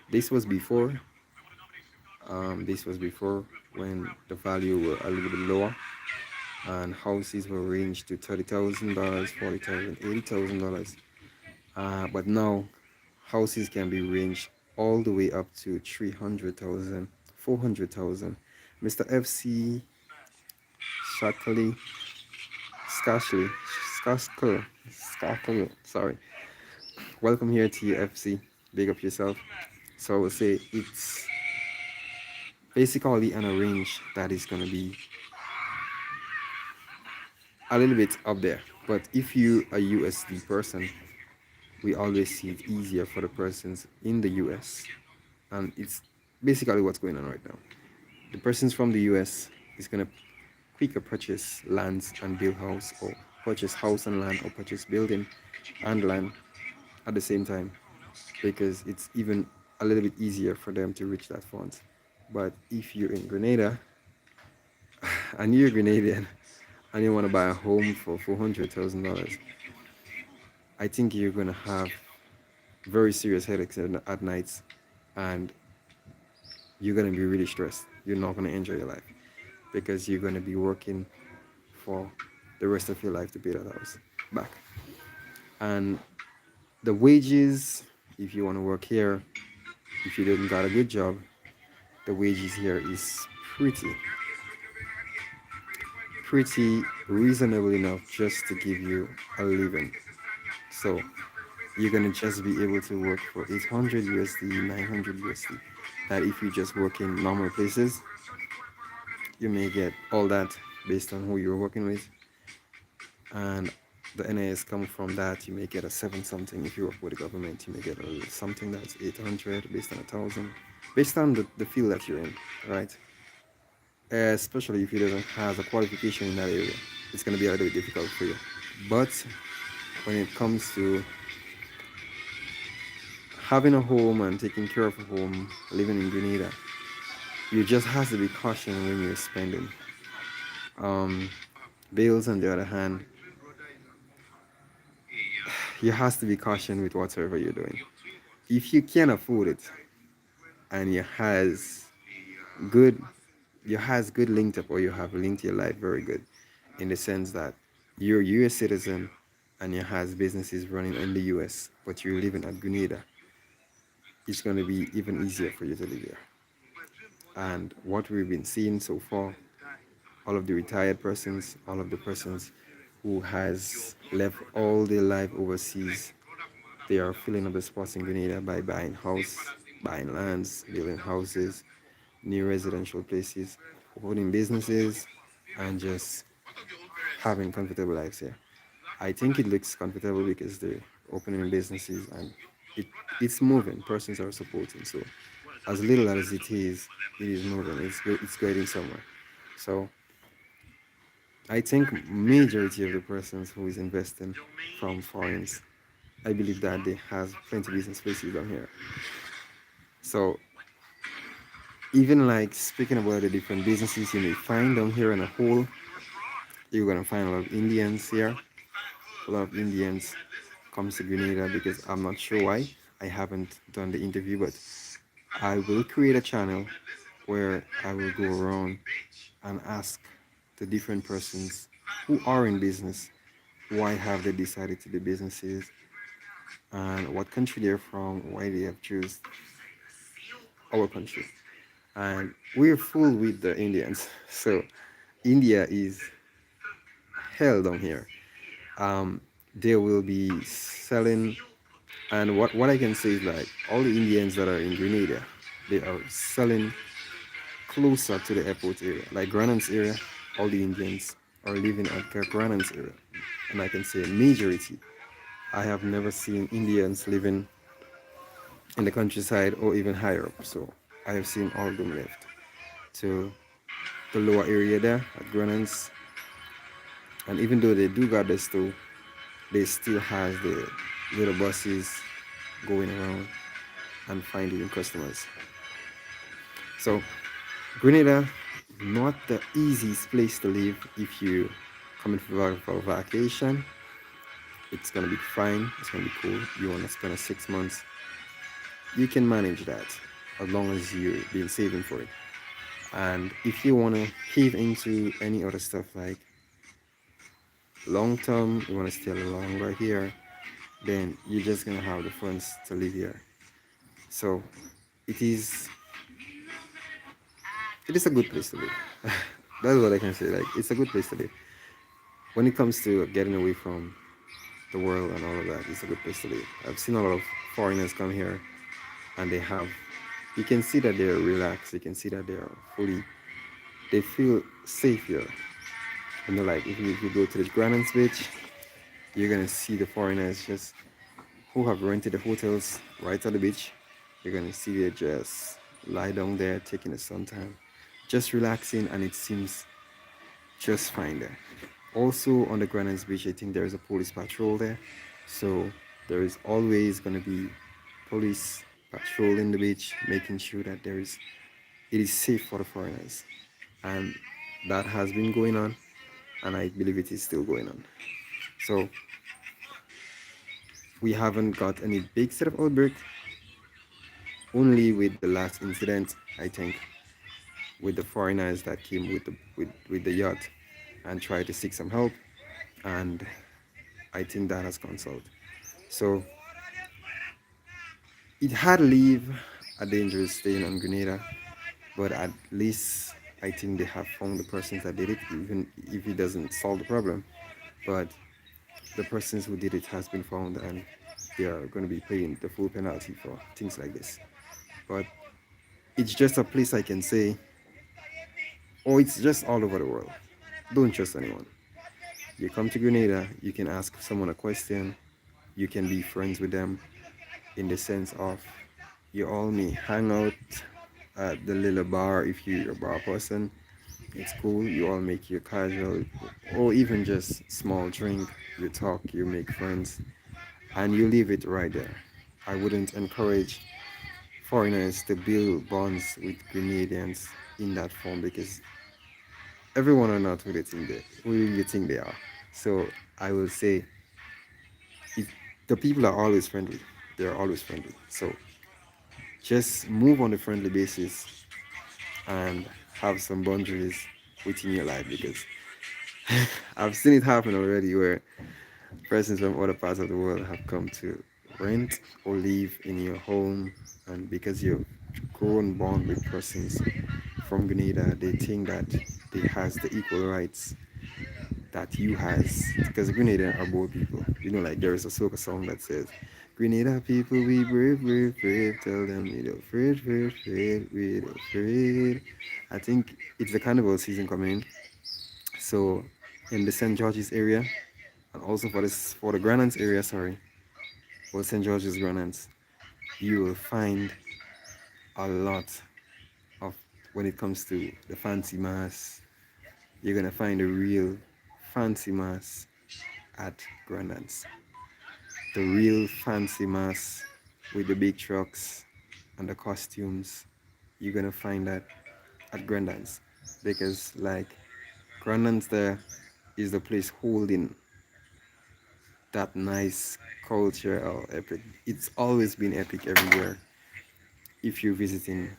S1: This was before. This was before when the value were a little bit lower, and houses were ranged to $30,000, $40,000, $80,000. But now houses can be ranged all the way up to 300,000, 400,000. Mr. FC Shackley, Scashley, Scashley, sorry. Welcome here to your FC. Big up yourself. So I would say it's basically an arrange that is going to be a little bit up there. But if you a USD person, we always see it easier for the persons in the US. And it's basically what's going on right now. The persons from the US is going to quicker purchase lands and build house, or purchase house and land, or purchase building and land at the same time, because it's even a little bit easier for them to reach that fund. But if you're in Grenada and you're Grenadian and you want to buy a home for $400,000, I think you're gonna have very serious headaches at nights, and you're gonna be really stressed. You're not gonna enjoy your life because you're gonna be working for the rest of your life to pay that house back. And the wages, if you want to work here, if you didn't got a good job, the wages here is pretty reasonable enough just to give you a living. So you're gonna just be able to work for 800 USD, 900 USD. That if you just work in normal places, you may get all that based on who you're working with. And the NIS come from that, you may get a seven something. If you work with the government, you may get something that's 800 based on 1,000, based on the field that you're in, right? Especially if you don't have a qualification in that area, it's going to be a little bit difficult for you. But when it comes to having a home and taking care of a home, living in Grenada, you just have to be cautious when you're spending. Um, Bills, on the other hand, you have to be cautious with whatever you're doing. If you can afford it and you has good you has good linked up or you have linked your life very good in the sense that you're a US citizen and you has businesses running in the US, but you're living at Grenada, it's going to be even easier for you to live here. And what we've been seeing so far, all of the retired persons, all of the persons who has left all their life overseas, they are filling up the spots in Grenada by buying house, buying lands, building houses, new residential places, opening businesses, and just having comfortable lives here. I think it looks comfortable because they're opening businesses and it it's moving. Persons are supporting. So as little as it is moving. It's getting somewhere. So I think majority of the persons who is investing from foreigners, I believe that they has plenty business places down here. So even like speaking about the different businesses you may find down here in a whole, you're gonna find a lot of Indians here. A lot of Indians comes to Grenada because I'm not sure why. I haven't done the interview, but I will create a channel where I will go around and ask the different persons who are in business why have they decided to do businesses and what country they're from, why they have choose our country. And we're full with the Indians. So India is hell down here. Um, they will be selling, and what I can say is like all the Indians that are in Grenada, they are selling closer to the airport area, like Grenada's area. All the Indians are living at Grenada's area, and I can say majority. I have never seen Indians living in the countryside or even higher up. So I have seen all of them left to the lower area there at Grenans. And even though they do got this too, they still has the little buses going around and finding customers. So Grenada, not the easiest place to live if you coming for vacation. It's gonna be fine. It's gonna be cool. You wanna spend a 6 months, you can manage that as long as you've been saving for it. And if you wanna heave into any other stuff like long term, you wanna stay longer here, then you're just gonna have the funds to live here. So it is it is a good place to live. That's what I can say. Like it's a good place to live. When it comes to getting away from the world and all of that, it's a good place to live. I've seen a lot of foreigners come here and they have you can see that they're relaxed, you can see that they're fully they feel safe here. You know, like if you go to the Grandins Beach, you're gonna see the foreigners just who have rented the hotels right at the beach. You're gonna see they just lie down there taking the sun time, just relaxing, and it seems just fine there. Also on the Grandins Beach, I think there is a police patrol there, so there is always gonna be police patrolling the beach, making sure that it is safe for the foreigners, and that has been going on, and I believe it is still going on. So we haven't got any big set of outbreak, only with the last incident, I think, with the foreigners that came with the yacht and tried to seek some help, and I think that has cancelled. So it had leave a dangerous stain on Grenada, but at least I think they have found the persons that did it, even if it doesn't solve the problem. But the persons who did it has been found, and they are going to be paying the full penalty for things like this. But it's just a place I can say, or it's just all over the world. Don't trust anyone. You come to Grenada, you can ask someone a question, you can be friends with them in the sense of you all may hang out at the little bar if you're a bar person. It's cool, you all make your casual or even just small drink, you talk, you make friends, and you leave it right there. I wouldn't encourage foreigners to build bonds with Grenadians in that form because everyone are not who you think they are. So I will say it, the people are always friendly. They're always friendly. So just move on a friendly basis and have some boundaries within your life because I've seen it happen already where persons from other parts of the world have come to rent or live in your home, and because you've grown bond with persons from Grenada, they think that they has the equal rights that you has because Grenada are bold people. Like there is a soca song that says, "Grenada people, we brave, brave, brave. Tell them we don't afraid, afraid, afraid, we don't afraid." I think it's the carnival season coming, so in the St. George's area, and also for the Granans area, sorry, for St. George's Granans, you will find a lot of when it comes to the fancy mass. You're gonna find a real fancy mass at Granans. The real fancy mass with the big trucks and the costumes. You're gonna find that at Grandans because like Grandans there is the place holding that nice culture or epic. It's always been epic everywhere. If you're visiting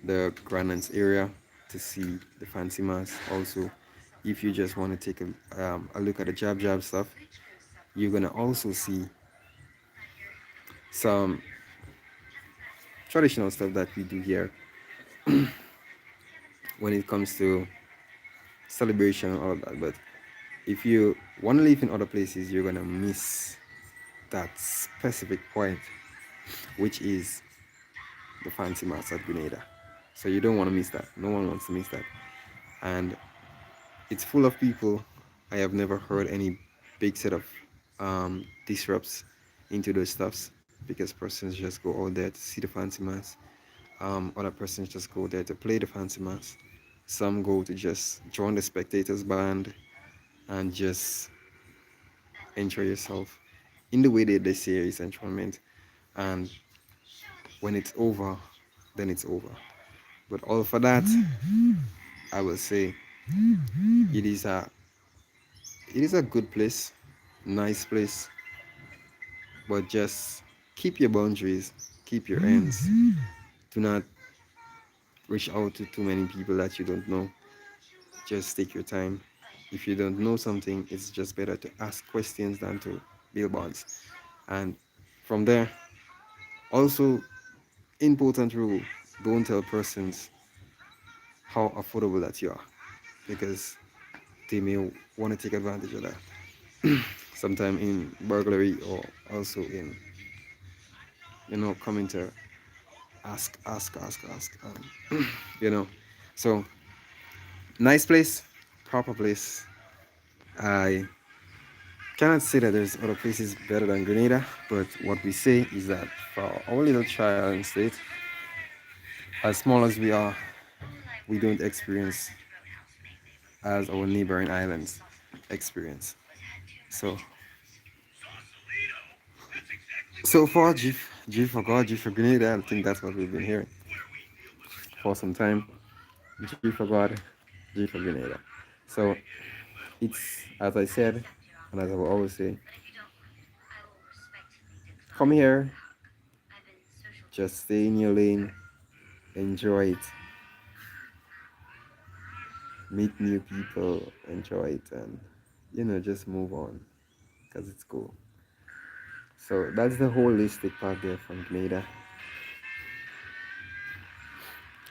S1: the Grandlands area to see the fancy mass, also if you just want to take a look at the jab stuff, you're gonna also see some traditional stuff that we do here when it comes to celebration and all of that. But if you want to live in other places, you're gonna miss that specific point, which is the fancy mass at Grenada. So you don't want to miss that. No one wants to miss that. And it's full of people. I have never heard any big set of disrupts into those stuffs because persons just go out there to see the fancy mass. Other persons just go there to play the fancy mass. Some go to just join the spectators band and just enjoy yourself in the way that they say is enjoyment. And when it's over, then it's over. But all for that, I will say it is a it is a good place, nice place, but just keep your boundaries, keep your ends. Do not reach out to too many people that you don't know. Just take your time. If you don't know something, it's just better to ask questions than to build bonds. And from there, also important rule, don't tell persons how affordable that you are because they may want to take advantage of that. Sometime in burglary or also in coming to ask you know so nice place, proper place. I cannot say that there's other places better than Grenada, but what we say is that for our little island state, as small as we are, we don't experience as our neighboring islands experience. So far, G for God, G for Grenada, I think that's what we've been hearing for some time. G for God, G for Grenada. So it's, as I said, and as I will always say, come here, just stay in your lane, enjoy it, meet new people, enjoy it, and just move on because it's cool. So that's the holistic part there from Grenada.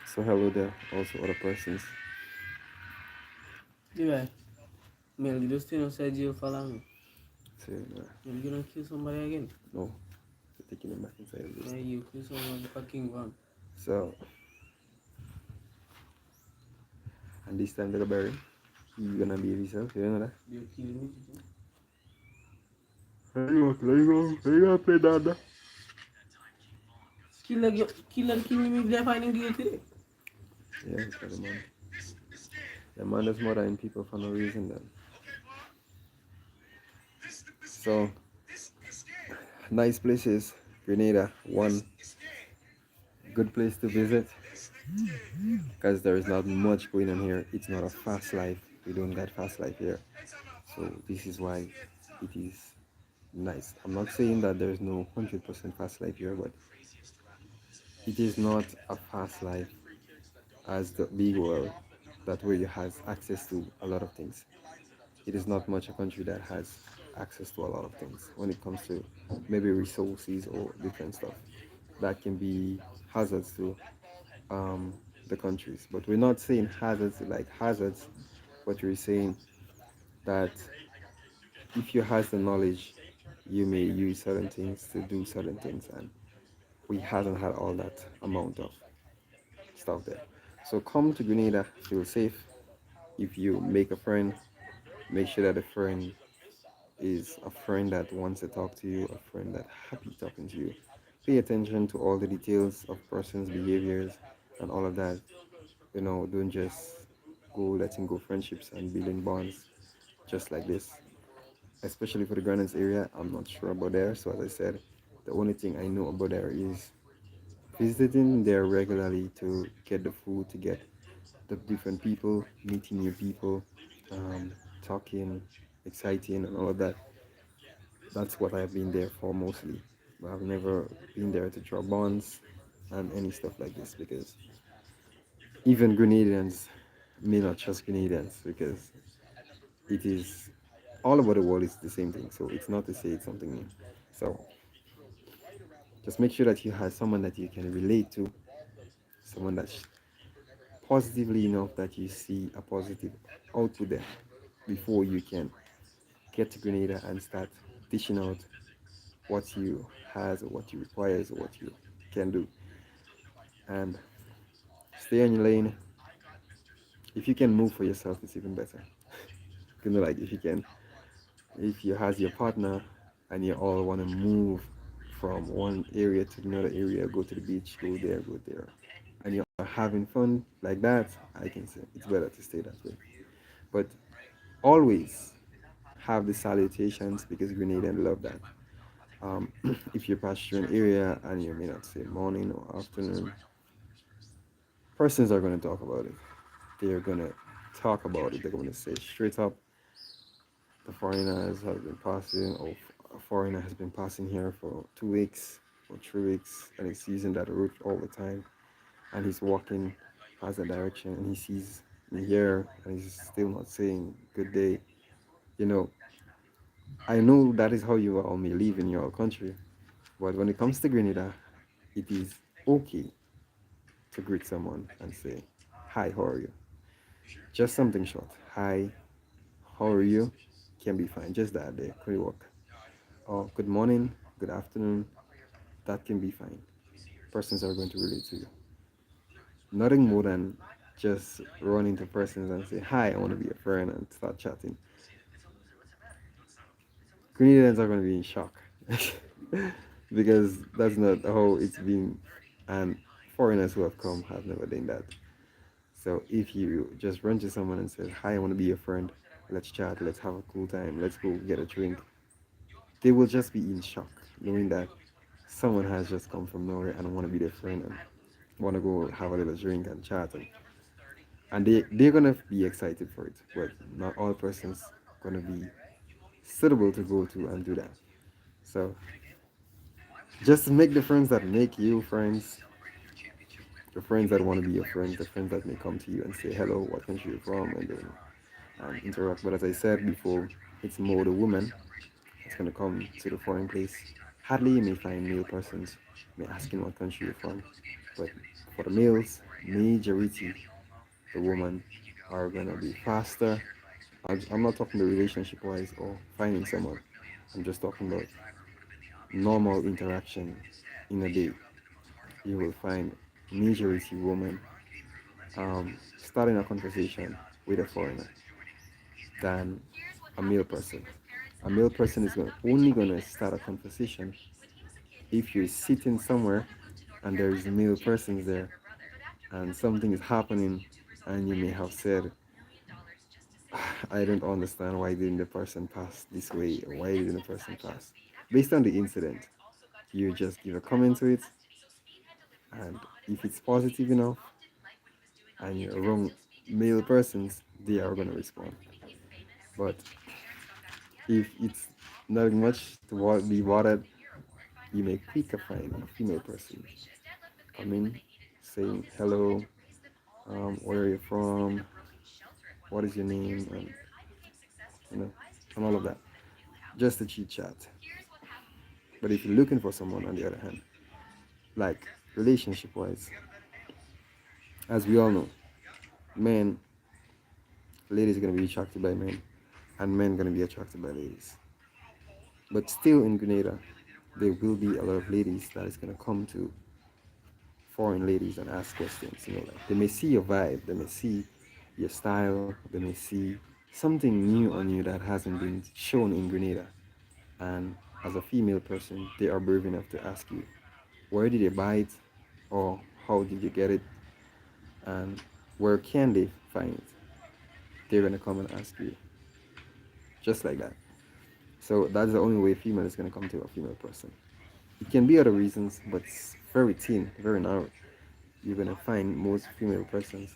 S1: So hello there, also other persons.
S2: Yeah. Mel, you just stay outside jail for long.
S1: So
S2: You're gonna kill somebody again.
S1: no, you're taking them back inside of this.
S2: Yeah, you kill someone fucking one.
S1: So and this time, little Barry, you're gonna behave yourself. You know that.
S2: You're killing me too.
S1: There you go, play that.
S2: Killing me if they're finding guilty.
S1: Yeah, the man is murdering people for no reason then. So nice places, Grenada, one good place to visit because there is not much going on here. It's not a fast life. We don't get fast life here. So this is why it is nice. I'm not saying that there's no 100% fast life here, but it is not a fast life as the big world, that where you has access to a lot of things. It is not much a country that has access to a lot of things when it comes to maybe resources or different stuff that can be hazards to um, the countries. But we're not saying hazards like hazards, but we're saying that if you has the knowledge, you may use certain things to do certain things, and we haven't had all that amount of stuff there. So come to Grenada, feel safe. If you make a friend, make sure that the friend is a friend that wants to talk to you, a friend that happy talking to you. Pay attention to all the details of person's behaviors and all of that. Don't just go letting go friendships and building bonds just like this. Especially for the Grandlands area, I'm not sure about there. So as I said, the only thing I know about there is visiting there regularly to get the food, to get the different people, meeting new people, um, talking, exciting, and all of that. That's what I've been there for mostly. I've never been there to draw bonds and any stuff like this because even Grenadians may not trust Grenadians because it is all over the world is the same thing. So it's not to say it's something new. So just make sure that you have someone that you can relate to, someone that's positively enough that you see a positive output there before you can get to Grenada and start dishing out what you has or what you requires or what you can do. And stay on your lane. If you can move for yourself, it's even better. Like if you can, if you has your partner and you all want to move from one area to another area, go to the beach, go there, and you're having fun like that, I can say it's better to stay that way. But always have the salutations because Grenadians love that. Um, if you pass through an area and you may not say morning or afternoon, persons are going to talk about it. They're going to talk about it. They're going to say straight up, the foreigners have been passing, or a foreigner has been passing here for 2 weeks or 3 weeks, and he's using that route all the time. And he's walking past that direction, and he sees me here, and he's still not saying good day. You know, I know that is how you all may live in your country, but when it comes to Grenada, it is okay to greet someone and say, "Hi, how are you?" Just something short. "Hi, how are you?" Can be fine. Just that day could work. Or "Good morning," "Good afternoon." That can be fine. Persons are going to relate to you. Nothing more than just run into persons and say, "Hi, I want to be a friend," and start chatting. Grenadians are going to be in shock because that's not how it's been, and foreigners who have come have never done that. So if you just run to someone and say, "Hi, I want to be your friend. Let's chat. Let's have a cool time. Let's go get a drink," they will just be in shock knowing that someone has just come from nowhere and want to be their friend and want to go have a little drink and chat, and they're gonna be excited for it. But not all persons gonna be suitable to go to and do that. So just make the friends that make you friends, the friends that want to be your friends, the friends that may come to you and say hello, what country you're from, and then interact. But as I said before, it's more the woman that's gonna come to the foreign place. Hardly you may find male persons may asking what country you're from, but for the males, majority the women are gonna be faster. I'm not talking about relationship wise or finding someone. I'm just talking about normal interaction in a day. You will find majority women starting a conversation with a foreigner than a male person. A male person is only going to start a conversation if you're sitting somewhere and there is male persons there and something is happening and you may have said, "I don't understand why didn't the person pass this way or why didn't the person pass." Based on the incident, you just give a comment to it, and if it's positive enough and you're wrong male persons, they are gonna respond. But if it's not much to be bothered, you may quicker find a female person coming, saying hello, where are you from, what is your name, and you know, and all of that. Just a chit chat. But if you're looking for someone, on the other hand, like relationship wise, as we all know, men, ladies are gonna be attracted by men, and men gonna be attracted by ladies. But still in Grenada, there will be a lot of ladies that is gonna come to foreign ladies and ask questions. Like they may see your vibe, they may see your style, they may see something new on you that hasn't been shown in Grenada. And as a female person, they are brave enough to ask you, where did you buy it? Or how did you get it? And where can they find it? They're gonna come and ask you. Just like that. So that's the only way female is gonna come to a female person. It can be other reasons, but it's very thin, very narrow. You're gonna find most female persons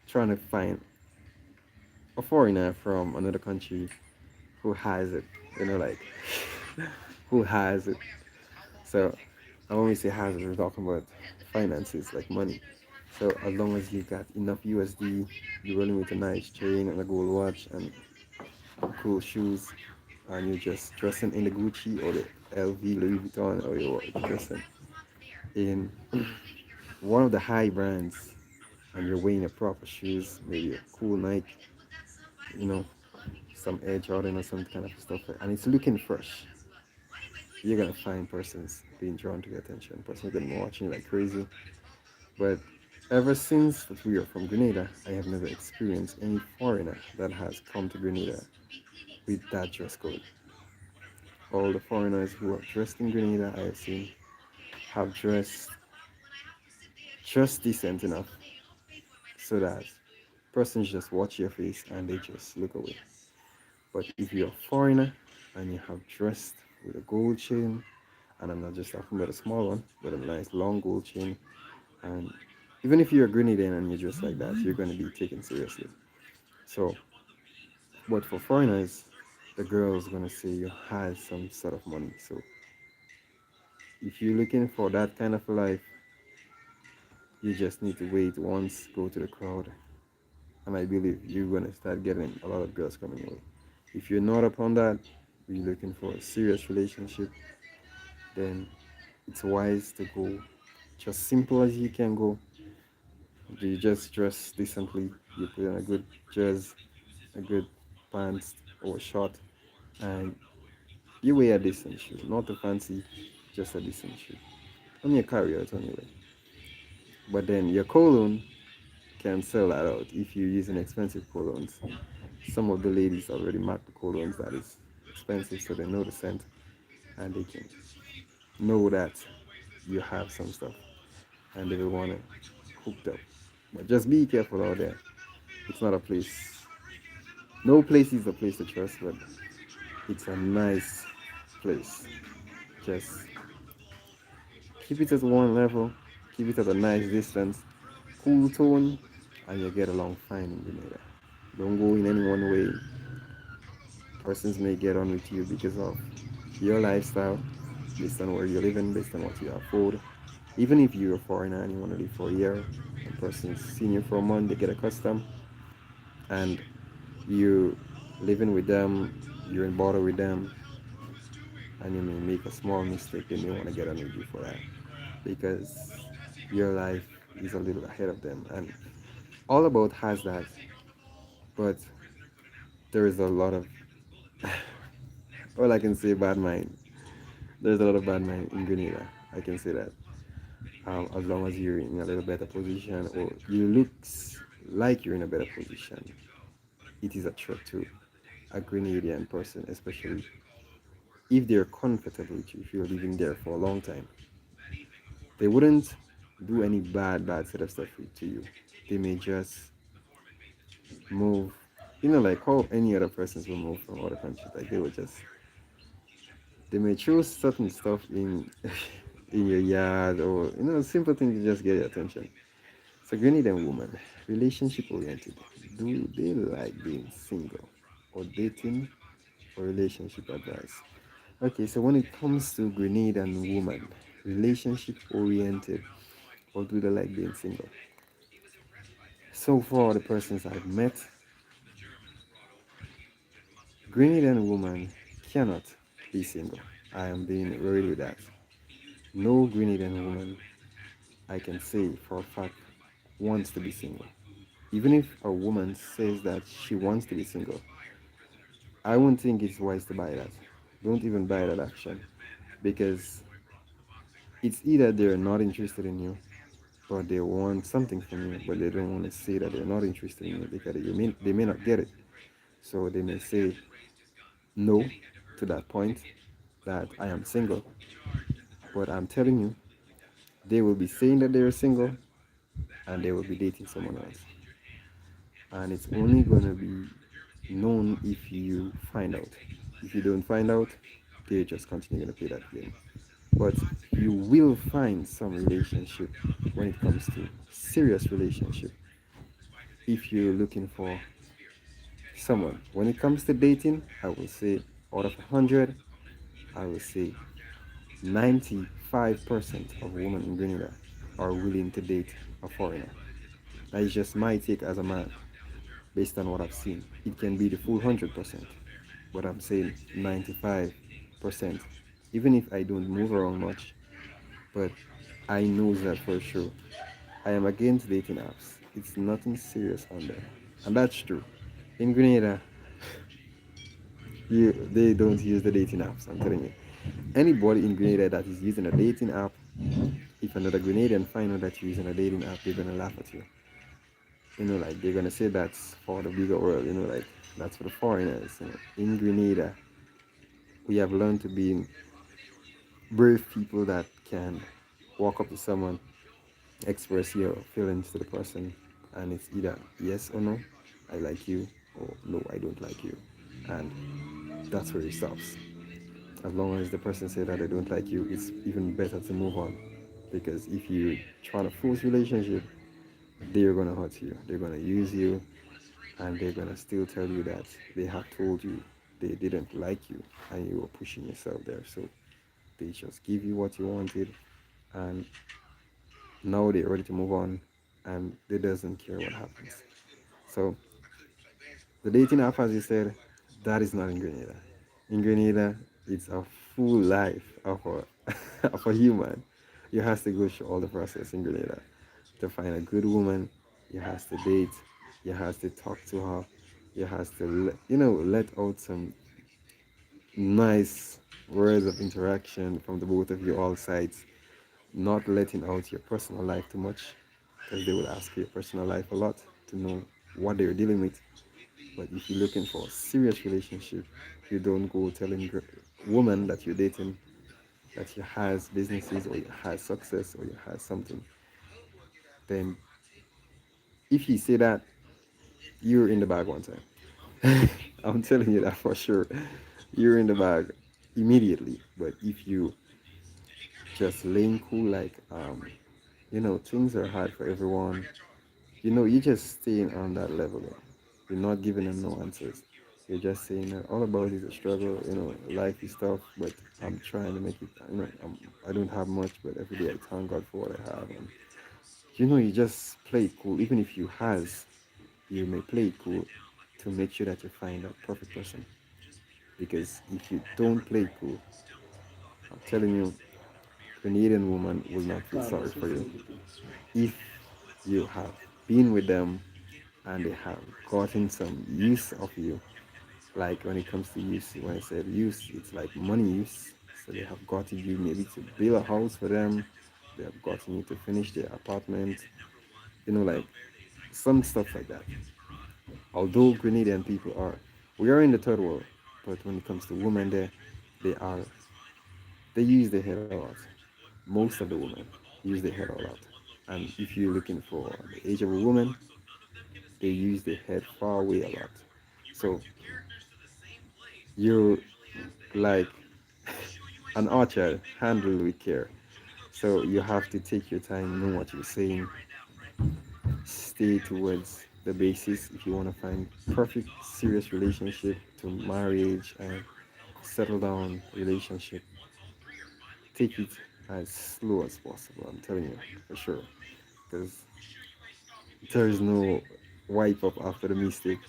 S1: trying to find a foreigner from another country who has it. Like who has it. So and when we say has it, we're talking about finances, like money. So as long as you got enough USD, you're rolling with a nice chain and a gold watch and cool shoes, and you're just dressing in the Gucci or the LV, Louis Vuitton, or you're dressing in one of the high brands, and you're wearing a proper shoes, maybe a cool Nike, you know, some Air Jordan or some kind of stuff, and it's looking fresh. You're gonna find persons being drawn to your attention. Persons gonna be watching you like crazy. But ever since that we are from Grenada, I have never experienced any foreigner that has come to Grenada with that dress code. All the foreigners who have dressed in Grenada I have seen have dressed decent enough so that persons just watch your face and they just look away. But if you're a foreigner and you have dressed with a gold chain, and I'm not just talking about a small one, but a nice long gold chain, and even if you're a Grenadian and you dress like that, you're going to be taken seriously. So, but for foreigners, the girl's going to say you have some sort of money. So, if you're looking for that kind of life, you just need to wait once, go to the crowd, and I believe you're going to start getting a lot of girls coming your way. If you're not upon that, you're looking for a serious relationship, then it's wise to go just simple as you can go. You just dress decently, you put on a good dress, a good pants or short, and you wear a decent shoe, not too fancy, just a decent shoe. And you carry out anyway. But then your cologne can sell that out if you're using expensive colognes. Some of the ladies already mark the colognes that is expensive, so they know the scent and they can know that you have some stuff and they will want to hook up. But just be careful out there. It's not a place. No place is a place to trust, but it's a nice place. Just keep it at one level, keep it at a nice distance, cool tone, and you get along fine in Grenada. Don't go in any one way. Persons may get on with you because of your lifestyle, based on where you're living, based on what you afford. Even if you're a foreigner and you want to live for a year, and person's seen you for a month, they get accustomed, and you living with them, you're in border with them, and you may make a small mistake, they may want to get on with you for that because your life is a little ahead of them. And all about has that, but there is a lot of, all I can say, bad mind. There's a lot of bad mind in Grenada. I can say that. As long as you're in a little better position or you looks like you're in a better position, it is a threat to a Grenadian person, especially if they're comfortable with you, if you're living there for a long time. They wouldn't do any bad set of stuff to you. They may just move, like how any other persons will move from other countries. Like they would just, they may choose certain stuff in in your yard or simple things to just get your attention. So Grenadian woman, relationship oriented. Do they like being single or dating or relationship advice? Okay, so when it comes to Grenadian woman, relationship oriented or do they like being single? So far, the persons I've met, Grenadian woman cannot be single. I am being real with that. No Grenadian woman I can say for a fact wants to be single. Even if a woman says that she wants to be single, I won't think it's wise to buy that. Don't even buy that action because it's either they're not interested in you or they want something from you, but they don't want to say that they're not interested in you because they may not get it. So they may say no to that point that I am single, but I'm telling you, they will be saying that they're single and they will be dating someone else. And it's only going to be known if you find out. If you don't find out, they just continue to play that game. But you will find some relationship when it comes to serious relationship if you're looking for someone. When it comes to dating, I will say out of 100, I will say 95% of women in Grenada are willing to date a foreigner. That is just my take as a man, based on what I've seen. It can be the full 100%, but I'm saying 95%. Even if I don't move around much, but I know that for sure. I am against dating apps. It's nothing serious on there. And that's true. In Grenada, they don't use the dating apps, I'm telling you. Anybody in Grenada that is using a dating app, if another Grenadian find out that you're using a dating app, they're gonna laugh at you. Like they're gonna say that's for the bigger world, like that's for the foreigners. In Grenada, we have learned to be brave people that can walk up to someone, express your feelings to the person, and it's either yes or no, I like you, or no, I don't like you. And that's where it stops. As long as the person say that they don't like you, it's even better to move on. Because if you try to force relationship, they're gonna hurt you. They're gonna use you, and they're gonna still tell you that they have told you they didn't like you, and you were pushing yourself there. So they just give you what you wanted, and now they're ready to move on, and they doesn't care what happens. So the dating app, as you said, that is not in Grenada. In Grenada, it's a full life of a of a human. You has to go through all the process in Grenada to find a good woman. You has to date. You has to talk to her. You has to let out some nice words of interaction from the both of you all sides, not letting out your personal life too much because they will ask you your personal life a lot to know what they're dealing with. But if you're looking for a serious relationship, you don't go telling woman that you're dating that you has businesses or you has success or you has something. Then if you say that, you're in the bag one time. I'm telling you that for sure. You're in the bag immediately. But if you just laying cool like things are hard for everyone, you're just staying on that level. You're not giving them no answers. You're just saying that all about is a struggle, life is tough, but I'm trying to make it, I don't have much, but every day I thank God for what I have. And, you just play it cool. Even if you has, you may play it cool to make sure that you find that perfect person. Because if you don't play it cool, I'm telling you, Canadian woman will not feel
S2: Claro,
S1: sorry
S2: isso
S1: for you.
S2: sempre.
S1: If you have been with them and they have gotten some use of you, like when it comes to use, when I said use, it's like money use. So they have gotten you maybe to build a house for them, they have gotten you to finish their apartment, like some stuff like that. Although Grenadian people we are in the third world, but when it comes to women there, they are, they use their head a lot. Most of the women use their head a lot. And if you're looking for the age of a woman, they use their head far away a lot. So you're like an orchard handled with care. So you have to take your time, know what you're saying, stay towards the basis if you want to find perfect serious relationship to marriage and settle down relationship. Take it as slow as possible. I'm telling you for sure, because There is no wipe up after the mistake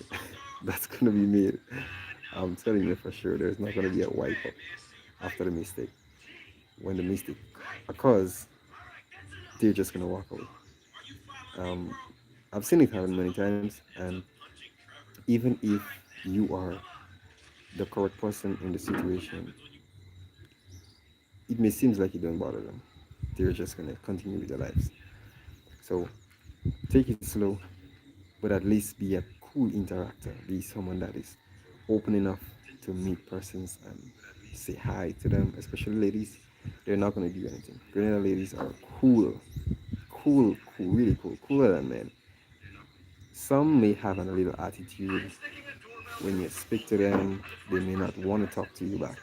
S1: that's gonna be made. I'm telling you for sure, there's not gonna be a wipe up after the mistake. When the mistake occurs, they're just gonna walk away. Um, I've seen it happen many times, and even if you are the correct person in the situation, it may seem like it don't bother them. They're just gonna continue with their lives. So take it slow, but at least be a cool interactor. Be someone that is open enough to meet persons and say hi to them, especially ladies. They're not gonna do anything. Grenada ladies are cool, cool, really cool, cooler than men. Some may have a little attitude. When you speak to them, they may not want to talk to you back.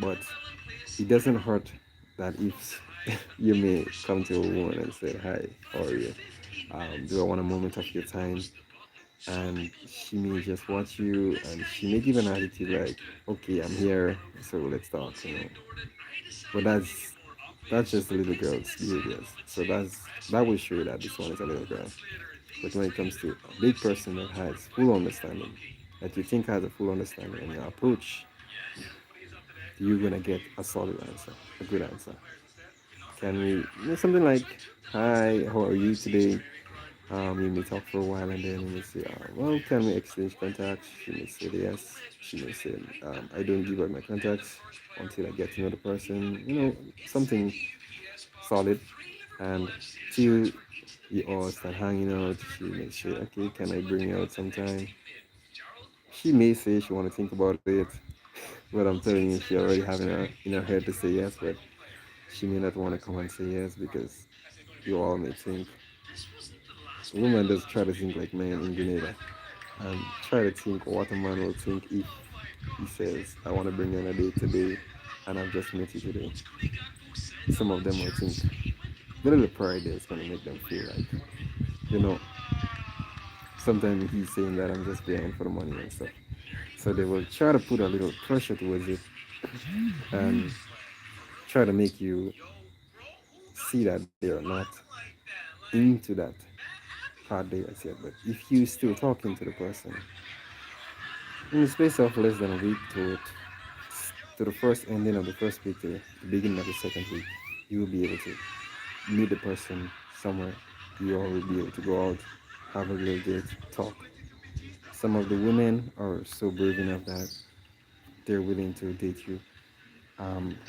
S1: But it doesn't hurt that if you may come to a woman and say, "Hi, how are you? Do I want a moment of your time?" And she may just watch you and she may give an attitude like, "Okay, I'm here, so let's talk." But that's just the little girl's behaviors. So that will show you that this one is a little girl. But when it comes to a big person that has full understanding, that you think has a full understanding and your approach, you're gonna get a solid answer, a good answer. Can we something like, "Hi, how are you today?" You may talk for a while and then you may say, "Well, can we exchange contacts?" She may say yes. She may say, "I don't give out my contacts until I get to know the person." Something solid. And till you all start hanging out, she may say, "Okay, can I bring you out sometime?" She may say she want to think about it, but I'm telling you, she already having her in her head to say yes, but she may not want to come and say yes because you all may think women just try to think like men in Grenada and try to think what a man will think if he says, "I want to bring you on a date today and I've just met you today." Some of them will think the little pride there is going to make them feel like, you know, sometimes he's saying that I'm just behind for the money and stuff. So they will try to put a little pressure towards it and try to make you see that they are not into that part there as yet. But if you still talking to the person in the space of less than a week to the first ending of the first week to the beginning of the second week, you will be able to meet the person somewhere. You all will be able to go out, have a little date, talk. Some of the women are so brave enough that they're willing to date you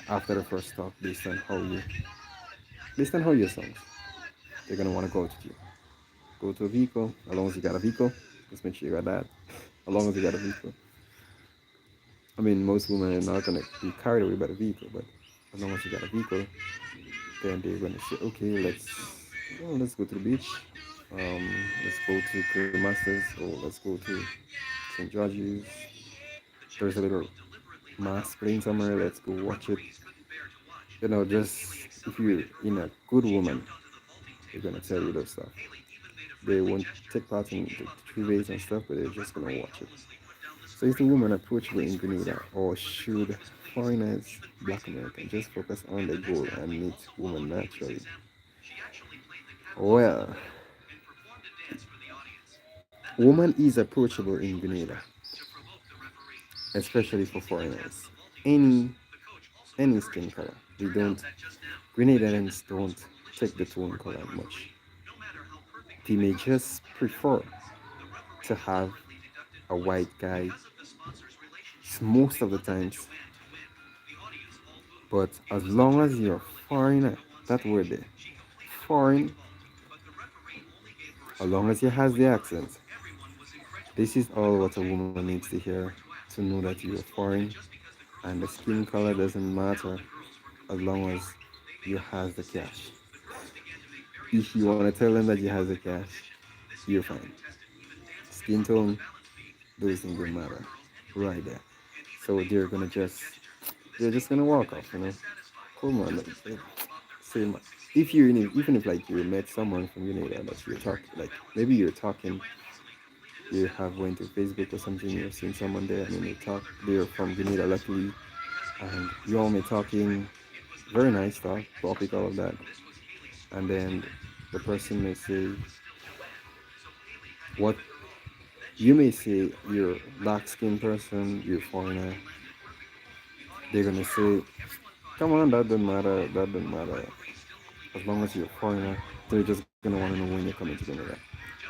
S1: after the first talk based on how your songs. They're gonna want to go out with you. Go to a vehicle, as long as you got a vehicle. Just make sure you got that. As long as you got a vehicle. I mean, most women are not gonna be carried away by the vehicle, but as long as you got a vehicle, then they're gonna say, "Okay, let's go to the beach. Let's go to Clear Masters, or let's go to St. George's. There's a little mass playing somewhere. Let's go watch it." Just if you're in a good woman, they're gonna tell you those stuff. They won't take part in the debates and stuff, but they're just gonna watch it. So is the woman approachable in Grenada, or should foreigners, Black Americans, just focus on their goal and meet women naturally? Well, woman is approachable in Grenada, especially for foreigners. Any any skin color. We don't Grenadians don't take the tone color much. They may just prefer to have a white guy most of the times. But as long as you're foreigner, that word there, foreign, as long as you has the accent, this is all what a woman needs to hear to know that you're foreign, and the skin color doesn't matter as long as you has the cash. If you want to tell them that you has the cash, you're fine. Skin tone, those things don't matter, right there. So they're just gonna walk off. Come on, same. If you're in, even if like you met someone from Grenada that you're talking, like maybe you're talking, you have went to Facebook or something, you've seen someone there, and then you talk. They're from Grenada, luckily, and you all may talking, very nice talk, topic, all of that, and then the person may say, What you may say, you're dark skinned person, you're foreigner, they're gonna say, come on, that doesn't matter, that doesn't matter. As long as you're a foreigner, they're just gonna want to know when you're coming to Grenada.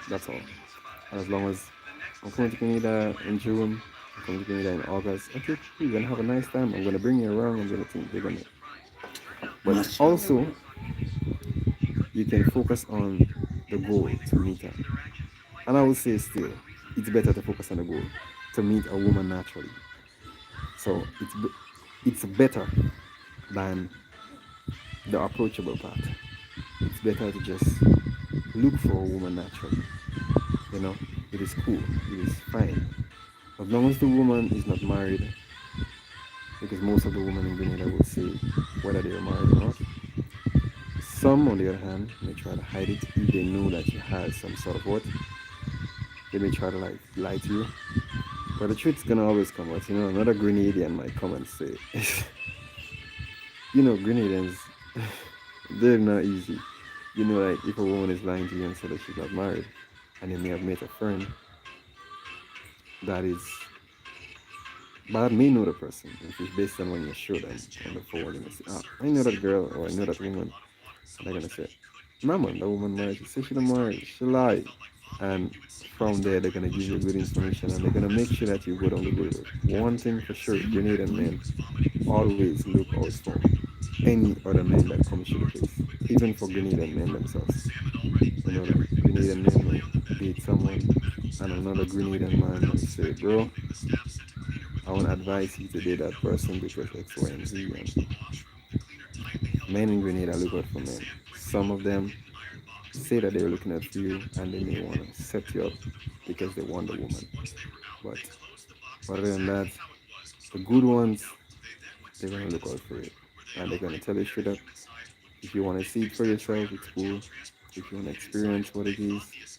S1: That's all. And as long as I'm coming to Grenada in June, I'm coming to Grenada in August, okay, you're gonna have a nice time. I'm gonna bring you around. I'm gonna think they're gonna. But also, you can focus on the goal to meet her. And I would say still, it's better to focus on the goal to meet a woman naturally. So it's better than the approachable part. It's better to just look for a woman naturally. You know, it is cool. It is fine. As long as the woman is not married, because most of the women in Grenada will say whether they are married or not. Some, on the other hand, may try to hide it if they know that you have some sort of what. They may try to like lie to you. But the truth's gonna always come out. You know, another Grenadian might come and say, you know, Grenadians, they're not easy. You know, like if a woman is lying to you and said that she's not married, and you may have met a friend that is but may know the person if it's based on when you show them on the phone and they say, ah, I know that girl or I know that woman. And they're gonna say, Mama, the woman married. She said she don't marry. She lie. And from there, they're gonna give you good information and they're gonna make sure that you go down the good road. One thing for sure, Grenadian men always look out for any other men that comes to the place, even for Grenadian men themselves. You know, like Grenadian men will date someone, and another Grenadian man might say, Bro, I want to advise you to date that person because X, Y, and Z. And men in Grenada look out for men. Some of them say that they're looking out for you and they may want to set you up because they want the woman. But other than that, the good ones, they're going to look out for it. And they're going to tell you straight up, if you want to see it for yourself, it's cool. If you want to experience what it is,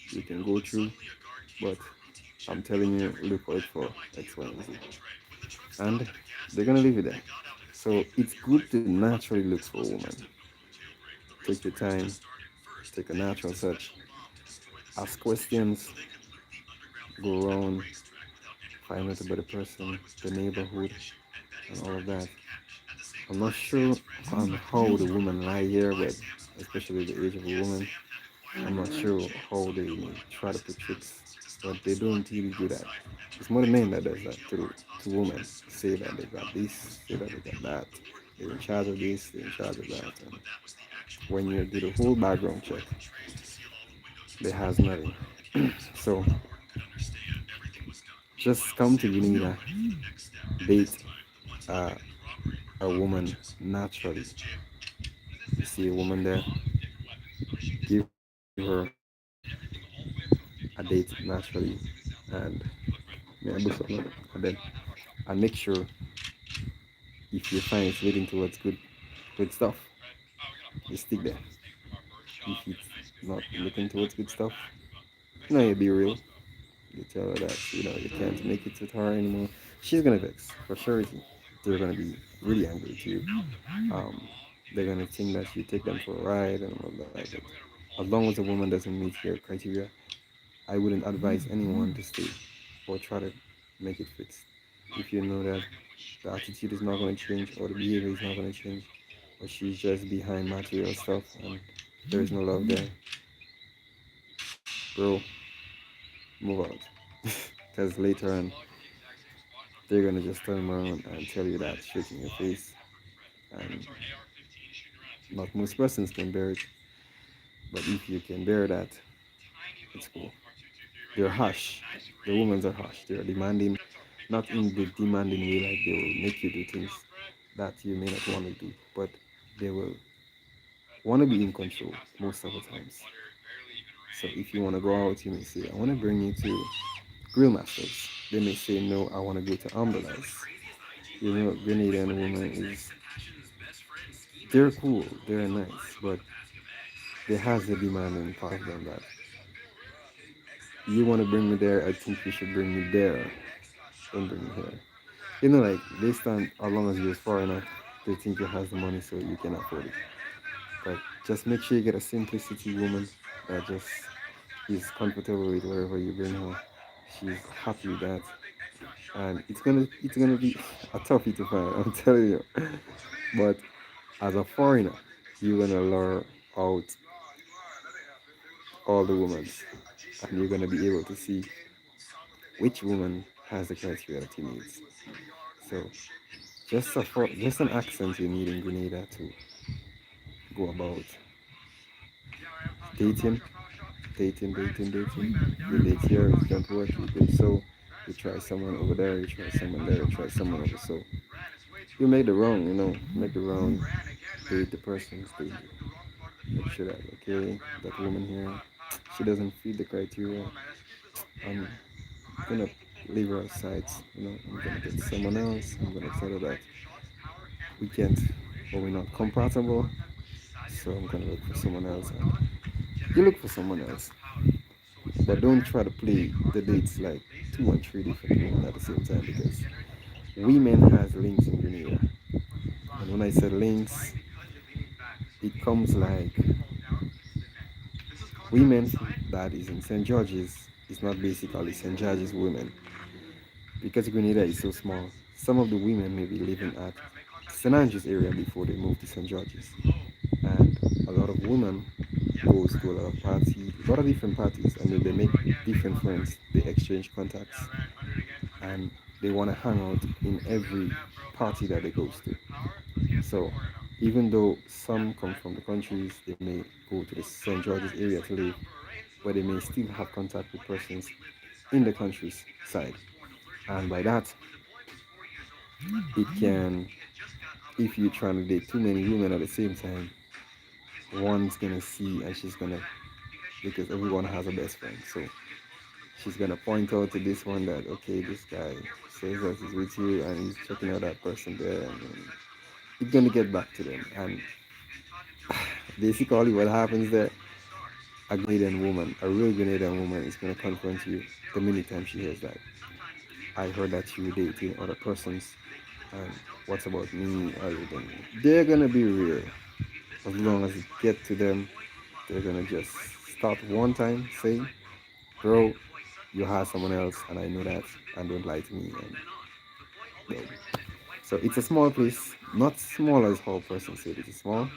S1: you can go through. But I'm telling you, look out for X, Y, and Z. And they're going to leave it there. So it's good to naturally look for a woman. Take your time, take a natural search, ask questions, go around, find out about the person, the neighborhood, and all of that. I'm not sure on how the women lie here, but especially the age of a woman, I'm not sure how they try to put tricks, but they don't really do that. It's more the men that does that to women. Say that they got this, say that they got that. They're in charge of this, they're in charge of that. And when you do the whole background check, there has nothing. So just come to Grenada, date uh, a woman naturally. You see a woman there, give her a date naturally, and yeah, do something, and then and make sure if you find it's leading towards good stuff, you stick there. If it's not looking towards good stuff, you know, you be real. You tell her that you can't make it with her anymore. She's gonna vex for surety. They're gonna be really angry with you. Um, they're gonna think that you take them for a ride and all that. But as long as the woman doesn't meet your criteria, I wouldn't advise anyone to stay or try to make it fix. If you know that the attitude is not going to change or the behavior is not going to change, or she's just behind material stuff and there is no love there, bro, move out. Because later on, they're going to just turn around and tell you that straight in your face. And not most persons can bear it, but if you can bear that, it's cool. They're harsh. The women are harsh. They're demanding, not in the demanding way like they will make you do things that you may not want to do, but they will want to be in control most of the times. So if you want to go out, you may say, I want to bring you to Grill Masters. They may say, no, I want to go to Umbrellas. You know, Grenadian woman is, they're cool, they're nice, but there has the demanding part of them that you want to bring me there, I think you should bring me there. Don't bring me here. You know, like based on how long as you're a foreigner, they think you has the money so you can afford it. But just make sure you get a simplicity woman that just She's comfortable with wherever you bring her. She's happy with that, and it's gonna be a toughie to find. I'm telling you. But as a foreigner, you're gonna lure out all the women, and you're gonna be able to see which woman has the criteria that he needs. So just an accent you need in Grenada to go about dating, dating. You date here, it don't work, you go so you try someone over there, you try someone there, you try someone over so you make the wrong, make the wrong, date the person, date, make sure that okay, that woman here, she doesn't fit the criteria. I'm gonna leave her aside, I'm gonna get someone else, I'm gonna tell her that we can't or we're not compatible, so I'm gonna look for someone else and you look for someone else. But don't try to play the dates like two and three different women at the same time because women has links in Grenada. And when I said links, it comes like women that is in St. George's is not basically St. George's women because Grenada is so small. Some of the women may be living at St. Andrews area before they move to St. George's. And a lot of women goes to a lot of parties, a lot of different parties, and then they make different friends. They exchange contacts, and they want to hang out in every party that they goes to. So even though some come from the countries, they may go to the St. George's area to live, but they may still have contact with persons in the country's side. And by that, it can, if you're trying to date too many women at the same time, one's gonna see and she's gonna, because everyone has a best friend. So she's gonna point out to this one that, okay, this guy says that he's with you and he's checking out that person there, and it's gonna get back to them. And basically, what happens there, a Grenadian woman, a real Grenadian woman, is gonna confront you the minute time she hears that. I heard that you dating other persons, and what about me? Other than me? They're gonna be real. As long as you get to them, they're gonna just start one time, say, "Bro, you have someone else, and I know that, and don't lie to me." And boom. So it's a small place, not small as how person said it is small.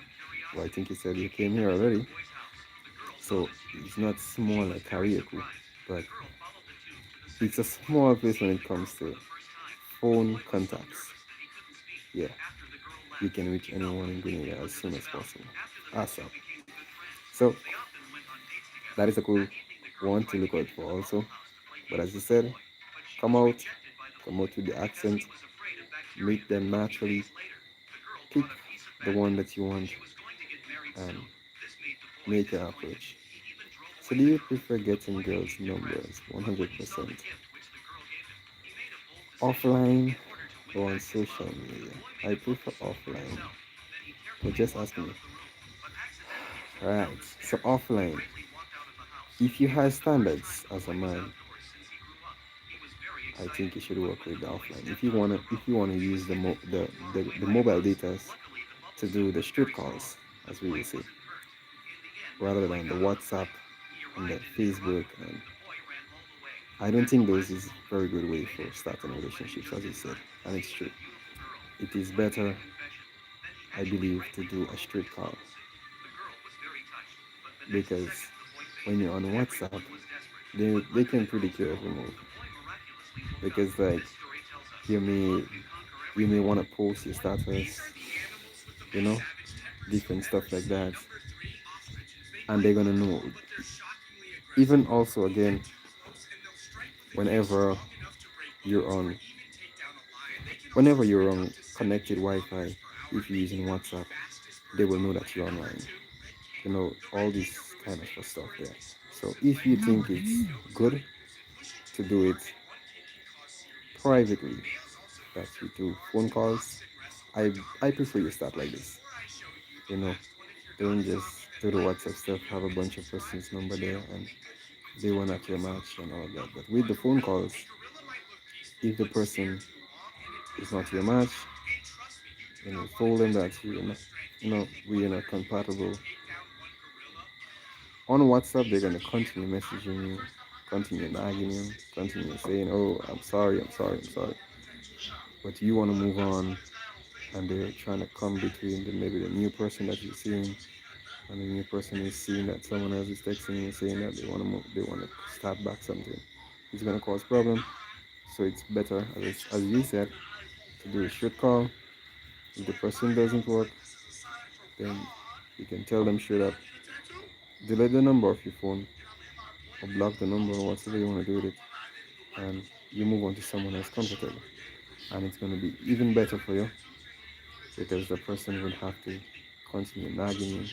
S1: Well, I think he said you came here already. So it's not small like Karaoke, but it's a small place when it comes to phone contacts. Yeah, you can reach anyone in Grenada as soon as possible. Awesome. So that is a cool one to look out for also. But as you said, come out, come out with the accent, meet them naturally, pick the one that you want, and make your approach. So do you prefer getting girls' numbers 100% offline or on social media? I prefer offline, but just ask me. Right, so offline. If you have standards as a man, I think you should work with the offline. If you wanna use the mobile data to do the street calls, as we will say, rather than the WhatsApp and the Facebook, and I don't think those is very good way for starting relationships, as you said, and it's true. It is better, I believe, to do a street call because when you're on WhatsApp, they can predict your every move because like you may you may want to post your status, you know, different stuff like that, and they're gonna know. Even also again, whenever you're on whenever you're on connected Wi-Fi, if you're using WhatsApp, they will know that you're online. All this kind of stuff there. So if you think it's good to do it privately, that you do phone calls, I prefer you start like this. You know, don't just do the WhatsApp stuff, have a bunch of persons number there and they want at your match and all of that. But with the phone calls, if the person is not your match, told them that we are not compatible, On WhatsApp, they're gonna continue messaging you, continue nagging you, continue saying, "Oh, I'm sorry, I'm sorry, I'm sorry," but you want to move on, and they're trying to come between maybe the new person that you're seeing and the new person is seeing that someone else is texting you saying that they want to move, they want to start back something. It's gonna cause problem. So it's better, as you said, to do a short call. If the person doesn't work, then you can tell them straight up, delete the number of your phone or block the number or whatever you want to do with it, and you move on to someone else comfortable. And it's going to be even better for you because the person would have to continue nagging you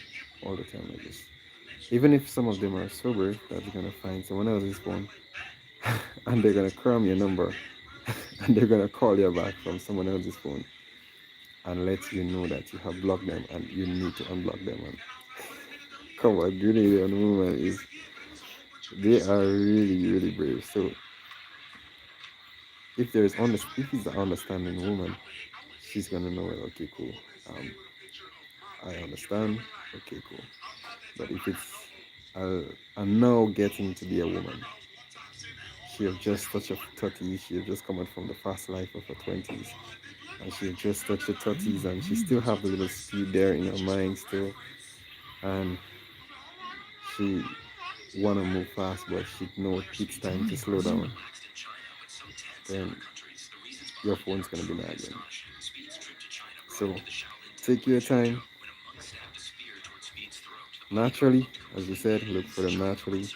S1: all the time like this. Even if some of them are so brave that they're going to find someone else's phone and they're going to cram your number and they're going to call you back from someone else's phone and let you know that you have blocked them and you need to unblock them. And come on, Grenada and woman is they are really really brave. So if it's an understanding woman, she's gonna know it. Okay, cool. Um, I understand. Okay, cool. But if it's a now getting to be a woman, she have just touched her 30s. She have just come out from the fast life of her 20s, and she have just touched the 30s, and she still have the little speed there in her mind still, and she wanna move fast, but she know it's time to slow down. Then your phone's gonna be nagging. So take your time. Naturally, as you said, look for them naturally.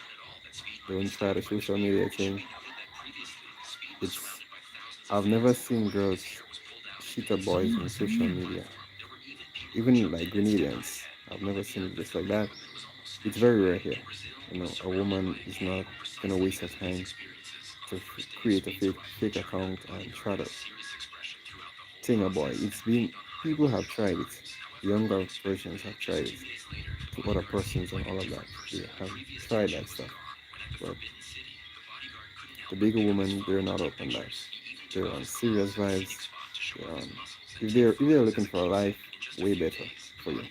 S1: Don't try the social media thing. It's I've never seen girls cheat at boys on social media. Even like Grenadians. I've never seen it just like that. It's very rare here. You know, a woman is not gonna waste her time to create a fake account and try to thing a boy. It's been people have tried it. Younger versions have tried it to other persons and all of that. They have tried that stuff. But the bigger women, they're not up on that. They're on serious vibes. They're on if they're looking for a life, way better for you.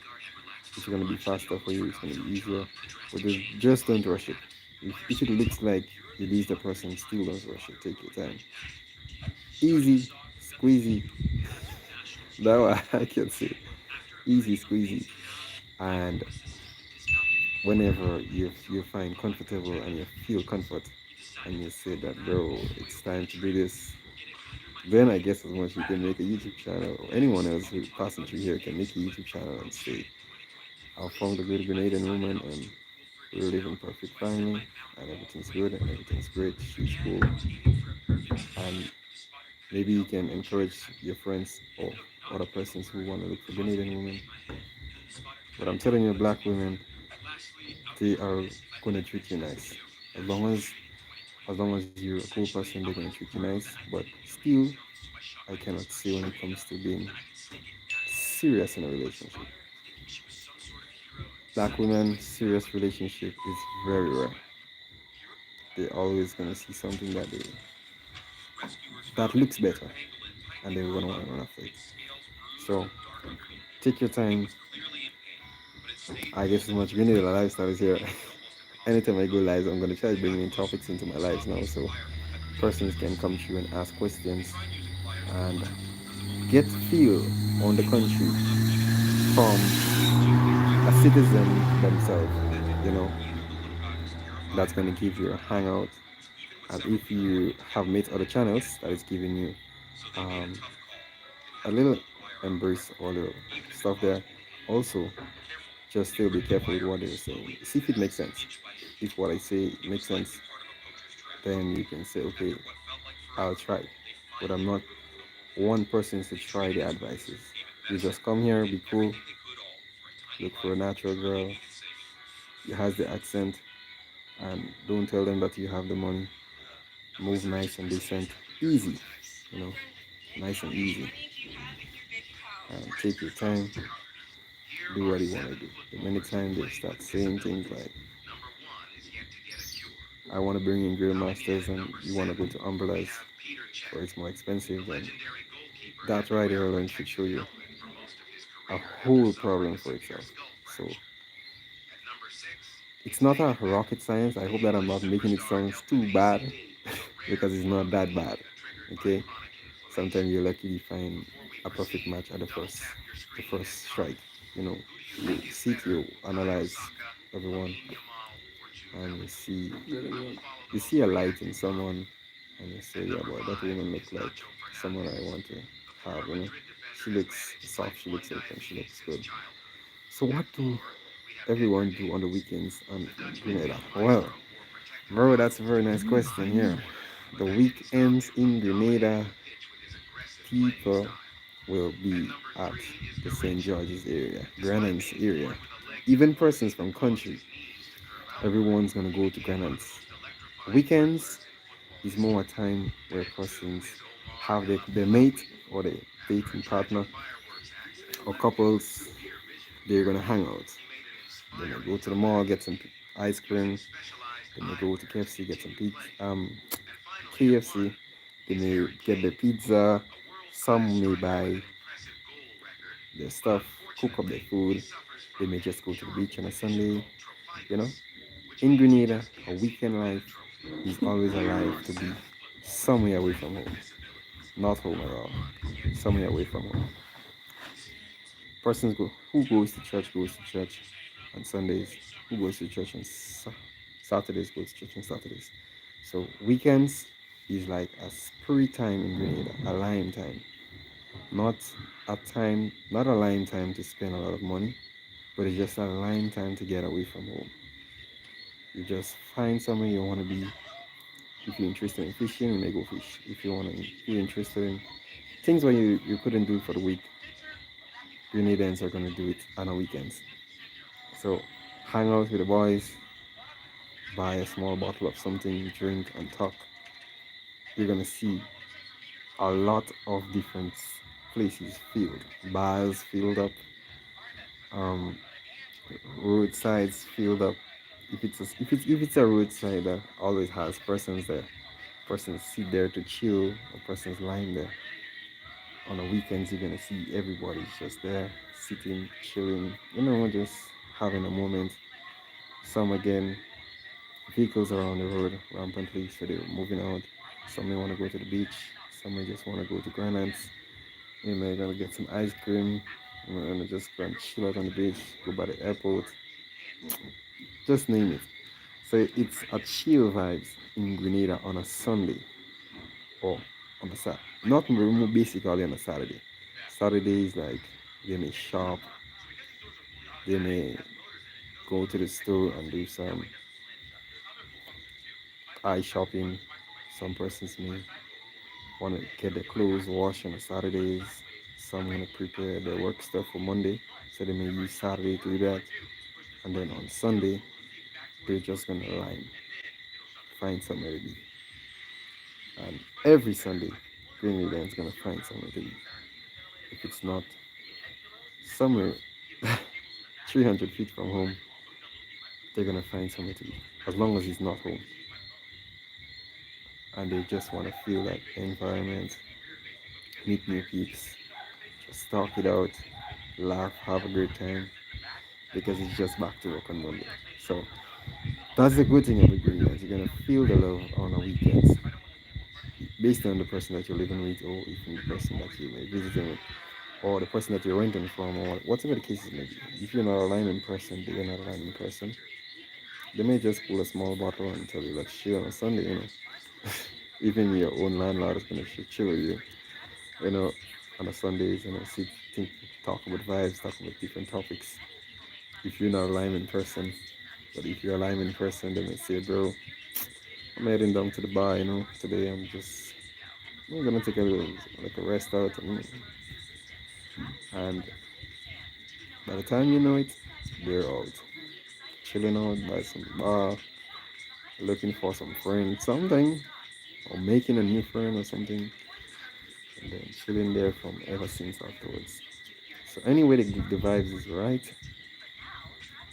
S1: It's gonna be faster for you, it's gonna be easier. But just don't rush it. If it looks like you lose the person, still don't rush it. Take your time. Easy, squeezy. That one I can say. Easy squeezy. And whenever you find comfortable and you feel comfort and you say that bro, it's time to do this, then I guess as much you can make a YouTube channel or anyone else who passing through here can make a YouTube channel and say, I found a good Grenadian woman and we're living perfect family and everything's good and everything's great. She's cool. And maybe you can encourage your friends or other persons who want to look for Grenadian women. But I'm telling you, black women, they are gonna treat you nice. As long as as long as you're a cool person, they're gonna treat you nice. But still, I cannot say when it comes to being serious in a relationship. Black women, serious relationship is very rare. They're always gonna see something that looks better, and they're gonna want to run after it. So take your time. I guess as much Grenada lifestyle is here. Anytime I go live, I'm gonna try bringing in topics into my lives now, so persons can come through and ask questions and get feel on the country from a citizen themselves. You know, that's gonna give you a hangout. And if you have made other channels that is giving you um, a little embrace all the stuff there, also just still be careful with what they're saying. See if it makes sense. If what I say makes sense, then you can say, okay, I'll try. But I'm not one person to try the advices. You just come here, be cool, look for a natural girl, who has the accent, and don't tell them that you have the money. Move nice and decent, easy, you know, nice and easy. And take your time, do what you want to do. The many times they start saying things like, I want to bring in grill masters and you want to go to umbrellas where it's more expensive, then that right there alone should show you a whole problem for itself. So It's not a rocket science. I hope that I'm not making it sound too bad because it's not that bad. Okay? Sometimes you luckily find a perfect match at the first strike. You know, you sit, you analyze everyone, and
S2: Very good.
S1: you see a light in someone, and you say, yeah, boy, that woman look like someone I want to have. She looks soft, she looks open, she looks good. So what do everyone do on the weekends on Grenada? Well, bro, that's a very nice question here. The weekends in Grenada, people will be at the St. George's area, Grenance area. Even persons from country, everyone's gonna go to Grenance. Weekends is more a time where persons have their mate or their dating partner or couples, they're gonna hang out. They may go to the mall, get some ice cream. They may go to KFC, get some pizza. KFC. They may get the pizza. Some may buy their stuff, cook up their food. They may just go to the beach on a Sunday. You know, in Grenada, a weekend life is always a life to be somewhere away from home, not home at all, somewhere away from home. Persons go who goes to church on Sundays. Who goes to church on Saturdays goes to church on Saturdays. So weekends is like a spree time in Grenada, a lime time, not not a lime time to spend a lot of money, but it's just a lime time to get away from home. You just find somewhere you want to be. If you're interested in fishing, you may go fish. If you're interested in things where you couldn't do for the week, Grenadians are gonna do it on the weekends. So hang out with the boys, buy a small bottle of something, drink and talk. You're gonna see a lot of different places filled, bars filled up, um, roadsides filled up. If it's a roadside that always has persons there, persons sit there to chill, or persons lying there. On the weekends, you're gonna see everybody's just there, sitting, chilling, just having a moment. Some again, vehicles are on the road rampantly, so they're moving out. Some may want to go to the beach, some may just want to go to Grandlands. You may gonna get some ice cream, you may gonna just go and chill out on the beach, go by the airport, just name it. So it's a chill vibes in Grenada on a Sunday or on a Saturday. Not basically on a Saturday. Saturday is like they may shop, they may go to the store and do some eye shopping. Some persons may want to get their clothes washed on Saturdays. Some want to prepare their work stuff for Monday, so they may use Saturday to do that. And then on Sunday, they're just gonna line, find somewhere to be. And every Sunday, Green Day is gonna find somewhere to be. If it's not somewhere 300 feet from home, they're gonna find somewhere to be. As long as it's not home, and they just want to feel that environment, meet new peeps, just talk it out, laugh, have a great time, because it's just back to work on Monday. So that's the good thing about Greenlands. You're gonna feel the love on the weekends, based on the person that you're living with, or even the person that you may visiting with, or the person that you're renting from, or whatever the case may be. If you're not a lineman person, they're not a lineman person. They may just pull a small bottle and tell you, let's chill on a Sunday. Even your own landlord is gonna chill with you, on a Sundays, sit, think, talk about vibes, talk about different topics. If you're not a lineman person, but if you're a lineman person, they may say, bro, I'm heading down to the bar. Today I'm gonna take a little, like a rest out, and by the time you know it, they're out, chilling out by some bar, looking for some friend, something, or making a new friend or something, and then chilling there from ever since afterwards. So anyway, the vibes is right.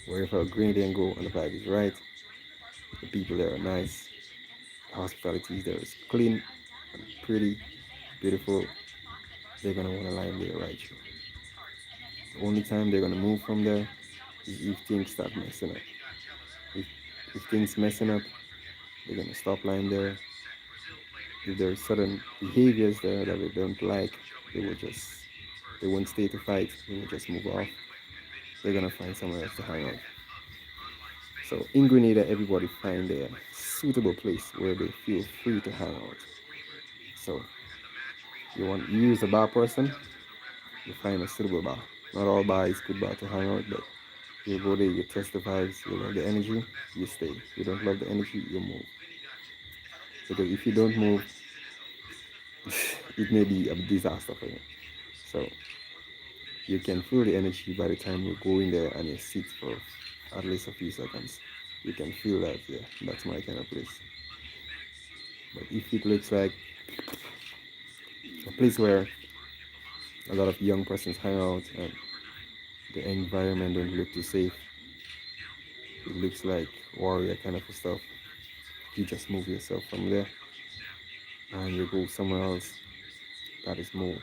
S1: Wherever a green day and go and the vibe is right, the people there are nice, the hospitality there is clean and pretty, beautiful. They're gonna wanna line there right through. The only time they're gonna move from there is if things start messing up. If If things messing up, they're gonna stop lying there. If there are certain behaviors there that they don't like, they will just they won't stay to fight. They will just move off. They're gonna find somewhere else to hang out. So in Grenada, everybody find a suitable place where they feel free to hang out. So you use a bar person, you find a suitable bar. Not all bar is good bar to hang out, but you go there, you test the vibes, you love the energy, you stay. You don't love the energy, you move. Because if you don't move, it may be a disaster for you. So you can feel the energy by the time you go in there and you sit for at least a few seconds. You can feel that, yeah, that's my kind of place. But if it looks like a place where a lot of young persons hang out and the environment don't look too safe, it looks like warrior kind of stuff, you just move yourself from there and you go somewhere else that is more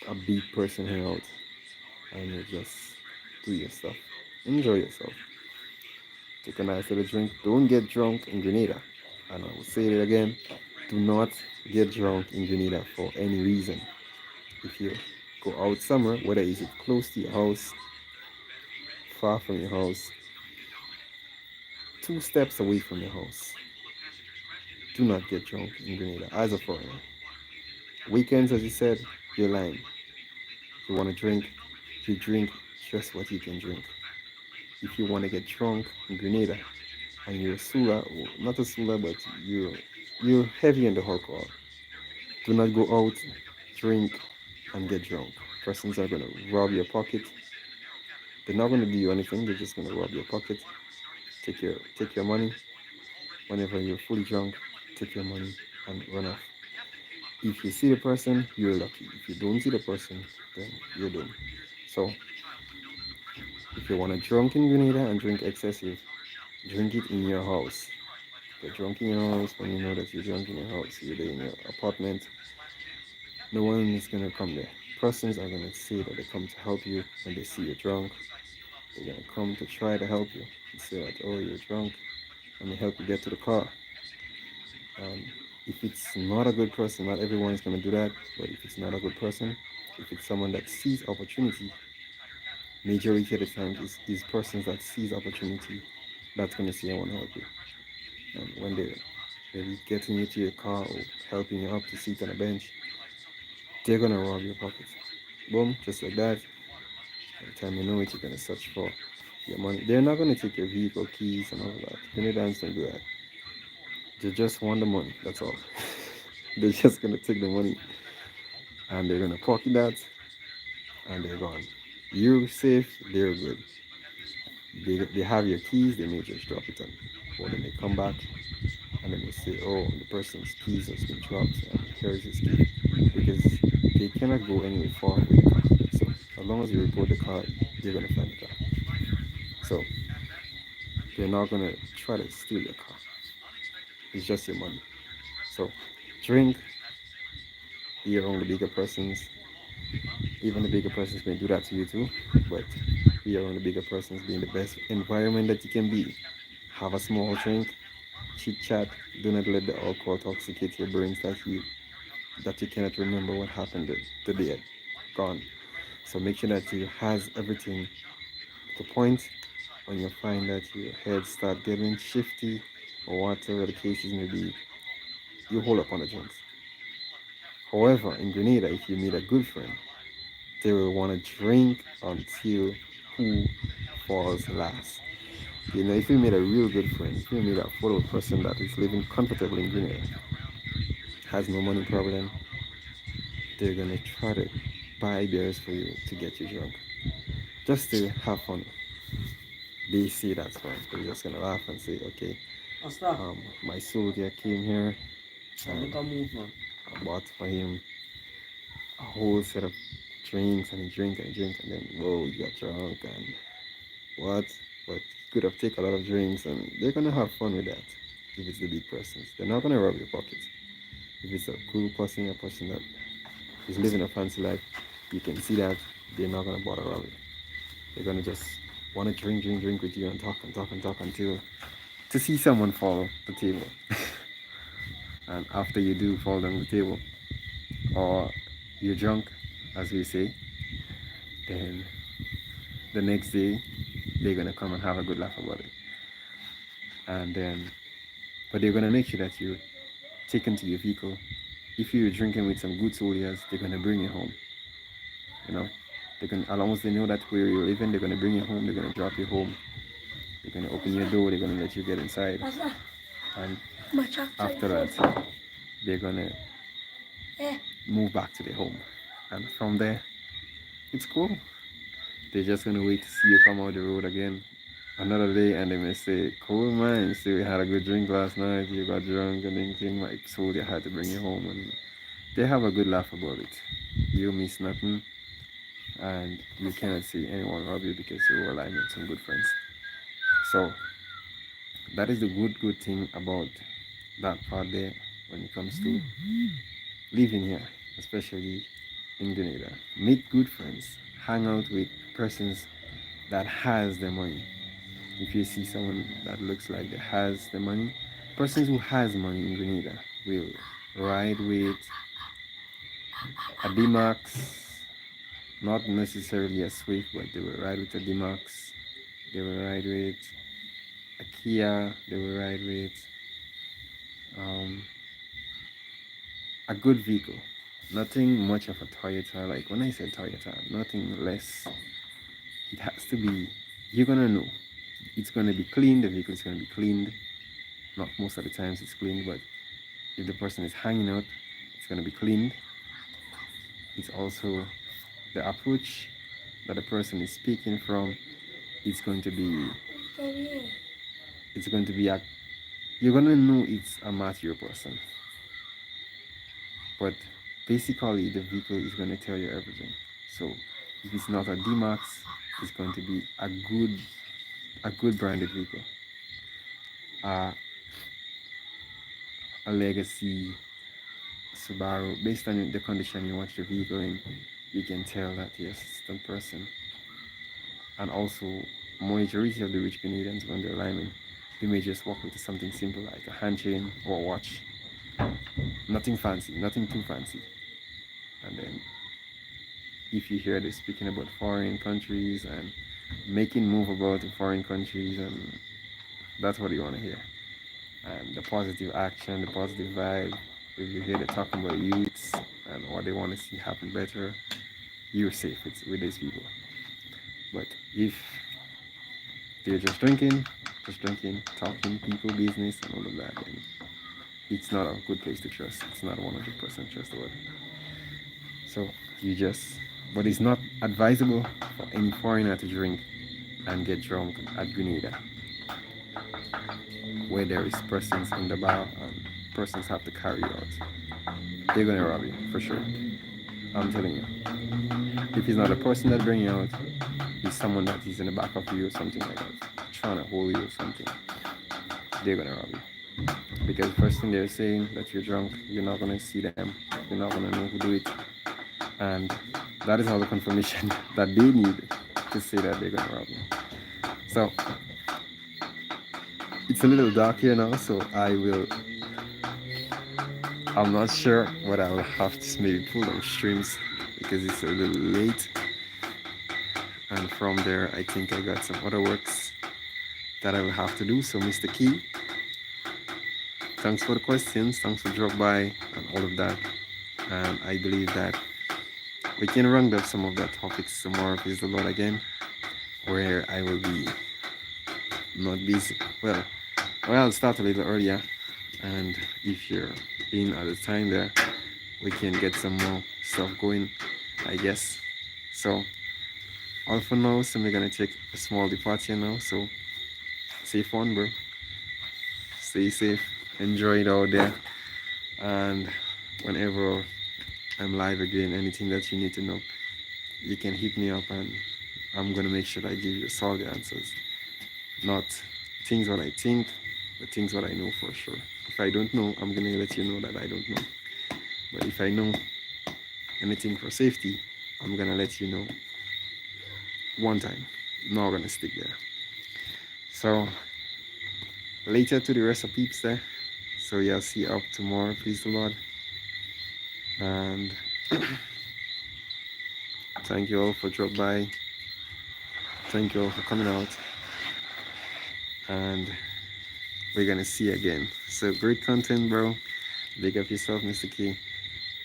S1: a big person hangout and you just do your stuff. Enjoy yourself. Take a nice little drink. Don't get drunk in Grenada. And I will say it again. Do not get drunk in Grenada for any reason. If you go out somewhere, whether it's close to your house, far from your house, 2 steps away from your house, do not get drunk in Grenada as a foreigner. Weekends, as you said, you're lying. You want to drink, you drink just what you can drink. If you want to get drunk in Grenada and you're a Sula, or not a Sula, but you're heavy in the alcohol, do not go out, drink, and get drunk. Persons are going to rob your pocket. They're not going to do you anything. They're just going to rob your pocket, take your money. Whenever you're fully drunk, take your money and run off. If you see the person, you're lucky. If you don't see the person, then you're done. So if you want to drunk in Grenada and drink excessive, drink it in your house. Get drunk in your house when you know that you're drunk in your house. You're there in your apartment. No one is gonna come there. Persons are gonna say that they come to help you when they see you drunk. They're gonna come to try to help you and say that, oh, you're drunk. Let me help you get to the car. Um, if it's not a good person, not everyone is gonna do that. But if it's not a good person, if it's someone that sees opportunity, majority of the times is persons that sees opportunity that's gonna say I want to help you. And when they're getting you to your car or helping you up to sit on a bench, they're gonna rob your pockets. Boom, just like that. By the time you know it, you're gonna search for your money. They're not gonna take your vehicle keys and all of that. Canadians don't do that. They just want the money. That's all. They're just gonna take the money and they're gonna pocket that and they're gone. You're safe. They're good. They have your keys. They may just drop it on, or they may come back and then they say, "Oh, the person's keys has been dropped and here's his key," because they cannot go anywhere far with the car. So as long as you report the car, they're gonna find the car. So they're not gonna try to steal your car. It's just your money. So drink, be around the bigger persons. Even the bigger persons may do that to you too, but be around the bigger persons, be in the best environment that you can be. Have a small drink, chit chat. Do not let the alcohol toxicate your brains that you cannot remember what happened the day gone. So make sure that you has everything to point when you find that your head start getting shifty or whatever the cases may be, you hold up on the drinks. However, in Grenada, if you meet a good friend, they will want to drink until who falls last. You know, if you meet a real good friend, if you meet a fellow person that is living comfortably in Grenada, has no money problem, they're gonna try to buy beers for you to get you drunk, just to have fun. They see that's fun. They're just gonna laugh and say, okay,
S2: Asta,
S1: my soldier came here
S2: make
S1: and
S2: a move, man.
S1: I bought for him a whole set of drinks and he drink and then whoa, he got drunk and what? But he could have taken a lot of drinks and they're gonna have fun with that. If it's the big persons, they're not gonna rob your pockets. If it's a cool person, a person that is living a fancy life, you can see that they're not gonna bother robbing. They're gonna just want to drink with you and talk until to see someone fall the table, and after you do fall down the table, or you're drunk, as we say, then the next day they're gonna come and have a good laugh about it, and then but they're gonna make sure that you take into your vehicle. If you're drinking with some good soldiers, they're gonna bring you home. You know, they can, as long as they know that where you're living, they're gonna bring you home. They're gonna drop you home. They're gonna open your door. They're gonna let you get inside, and after that, they're gonna move back to their home, and from there, it's cool. They're just gonna wait to see you come out the road again another day, and they may say, "Cool man, you see we had a good drink last night. You got drunk, and then came like so they had to bring you home." And they have a good laugh about it. You miss nothing, and you cannot see anyone rob you because you were aligned with some good friends. So that is the good thing about that part there when it comes to living here, especially in Grenada. Make good friends, hang out with persons that has the money. If you see someone that looks like that has the money, persons who has money in Grenada will ride with a D-Max, not necessarily a Swift, but they will ride with a D-Max. They will ride with a Kia. They will ride with um, a good vehicle. Nothing much of a Toyota. Like when I said Toyota, nothing less. It has to be. You're gonna know. It's gonna be clean. The vehicle is gonna be cleaned. Not most of the times it's cleaned, but if the person is hanging out, it's gonna be cleaned. It's also the approach that the person is speaking from. It's going to be. It's going to be a. You're gonna know it's a mature person. But basically, the vehicle is going to tell you everything. So if it's not a D-Max, it's going to be a good branded vehicle. Uh, a Legacy, Subaru. Based on the condition you watch the vehicle in, you can tell that yes, it's the person. And also, majority of the rich Canadians, when they're lining, they may just walk into something simple like a hand chain or a watch. Nothing fancy, nothing too fancy. And then if you hear they speaking about foreign countries and making move about in foreign countries, and that's what you want to hear. And the positive action, the positive vibe. If you hear they talking about youths and what they want to see happen better, you're safe with these people. But if they're just drinking, talking people business and all of that, then it's not a good place to trust. It's not 100% trustworthy. So you just, but it's not advisable for any foreigner to drink and get drunk at Grenada, where there is persons in the bar and persons have to carry you out. They're gonna rob you for sure. I'm telling you. If it's not a person that bring you out, it's someone that is in the back of you or something like that, trying to hold you or something. They're gonna rob you. Because first thing they're saying that you're drunk, you're not gonna see them, you're not gonna know who do it, and that is all the confirmation that they need to say that they're gonna rob you. So it's a little dark here now, so I'm not sure what I will have to maybe pull on streams because it's a little late. And from there, I think I got some other works that I will have to do. So, Mr. Key, thanks for the questions. Thanks for drop by and all of that. And I believe that we can round up some of the topics tomorrow, please the Lord again, where I will be not busy. Well, I'll start a little earlier. And if you're in at the time there, we can get some more stuff going, I guess. So, all for now, so we're gonna take a small departure now. So, safe one, bro. Stay safe. Enjoy it out there. And whenever I'm live again, anything that you need to know, you can hit me up and I'm gonna make sure I give you solid answers. Not things what I think, but things what I know for sure. If I don't know, I'm gonna let you know that I don't know. But if I know anything for safety, I'm gonna let you know one time. Not gonna stick there. So later to the rest of peeps there. So yeah, see you up tomorrow, please the Lord. And thank you all for dropping by. Thank you all for coming out. And we're gonna see you again. So great content, bro. Big up yourself, Mr. K.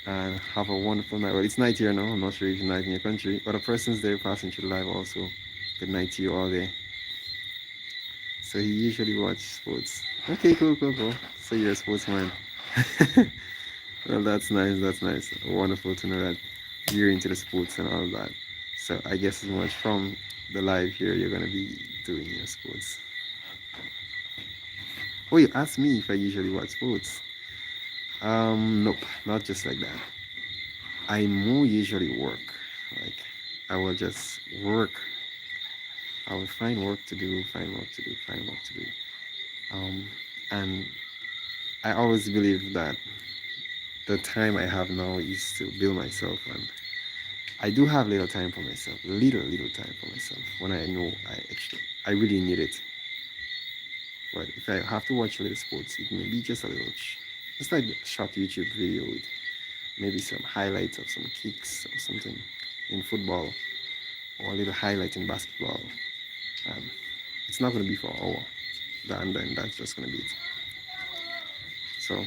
S1: And have a wonderful night. Well, it's night here now. I'm not sure if it's night in your country. But a person's there passing through live also. Good night to you all day. So he usually watch sports. Okay, cool, cool, cool. So you're a sportsman. Well, that's nice. That's nice. Wonderful to know that you're into the sports and all that. So I guess as much from the live here, you're gonna be doing your sports. Oh, you asked me if I usually watch sports. Nope, not just like that. I more usually work. Like I will just work. I will find work to do, find work to do, find work to do. And I always believe that the time I have now is to build myself, and I do have little time for myself, little time for myself when I know I really need it. But if I have to watch a little sports, it may be just a little, just like a short YouTube video with maybe some highlights of some kicks or something in football, or a little highlight in basketball. Um, it's not going to be for an hour, and then that's just going to be it. So,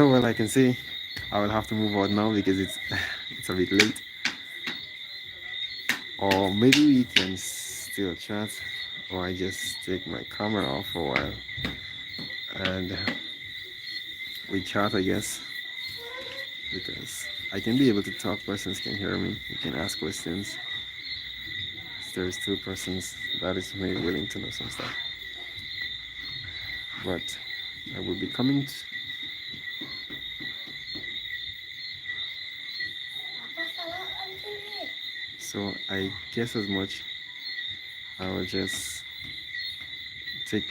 S1: well, I can say I will have to move on now because it's it's a bit late. Or maybe we can still chat, or I just take my camera off for a while and we chat, I guess, because I can be able to talk. Persons can hear me. You can ask questions. There's two persons that is maybe willing to know some stuff. But I will be coming. So I guess as much I will just take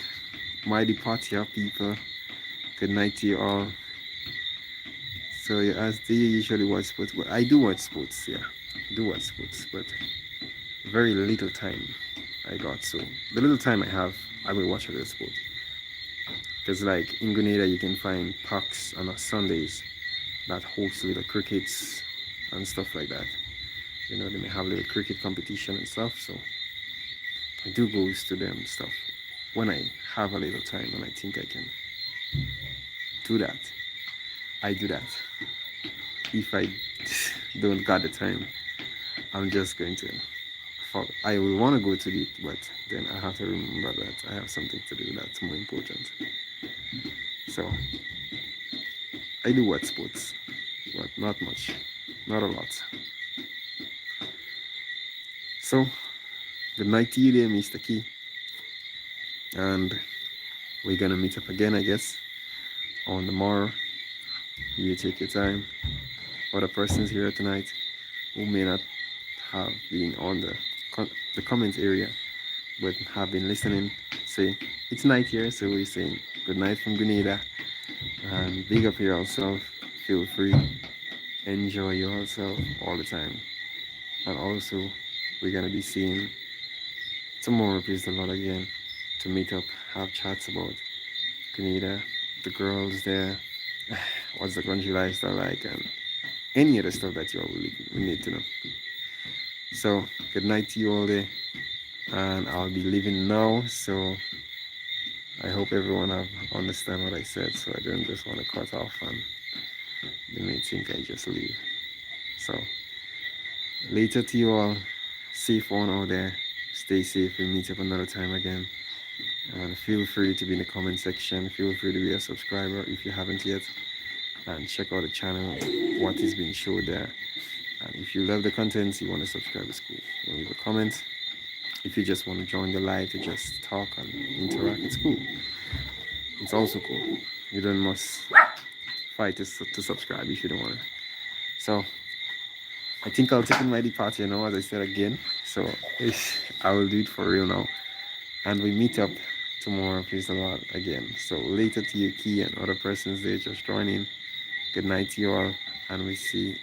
S1: my departure, people. Good night to you all. So you asked, do you usually watch sports? Well, I do watch sports, yeah. I do watch sports, but very little time I got. So the little time I have, I will watch a little sport. Because like in Grenada, you can find parks on Sundays that host little crickets and stuff like that. You know, they may have little cricket competition and stuff. So I do go to them and stuff when I have a little time and I think I can do that. I do that. If I don't got the time, I'm just going to I will want to go to it, but then I have to remember that I have something to do that's more important. So I do watch sports, but not much, not a lot. So good night to you there, Mr. Key, and we're gonna meet up again, I guess, on the morrow. You take your time. Other persons here tonight who may not have been on the comments area, but have been listening, say it's night here, so we're saying good night from Grenada, and big up yourself. Feel free, enjoy yourself all the time, and also we're gonna be seeing tomorrow, please the Lord, again, to meet up, have chats about Grenada, the girls there, what's the country lifestyle like, and any other stuff that you all will need to know. So good night to you all there, and I'll be leaving now. So I hope everyone have understand what I said, so I don't just want to cut off and they may think I just leave. So later to you all. Safe one out there. Stay safe. We'll meet up another time again. And feel free to be in the comment section. Feel free to be a subscriber if you haven't yet. And check out the channel, what is being showed there. And if you love the content, you want to subscribe, it's cool. You leave a comment. If you just want to join the live to just talk and interact, it's cool. It's also cool. You don't must fight to subscribe if you don't want to. So I think I'll take in my departure now, as I said again. So I will do it for real now. And we meet up tomorrow, please the Lord, again. So later to you, Key, and other persons there just joining. Good night to you all, and we see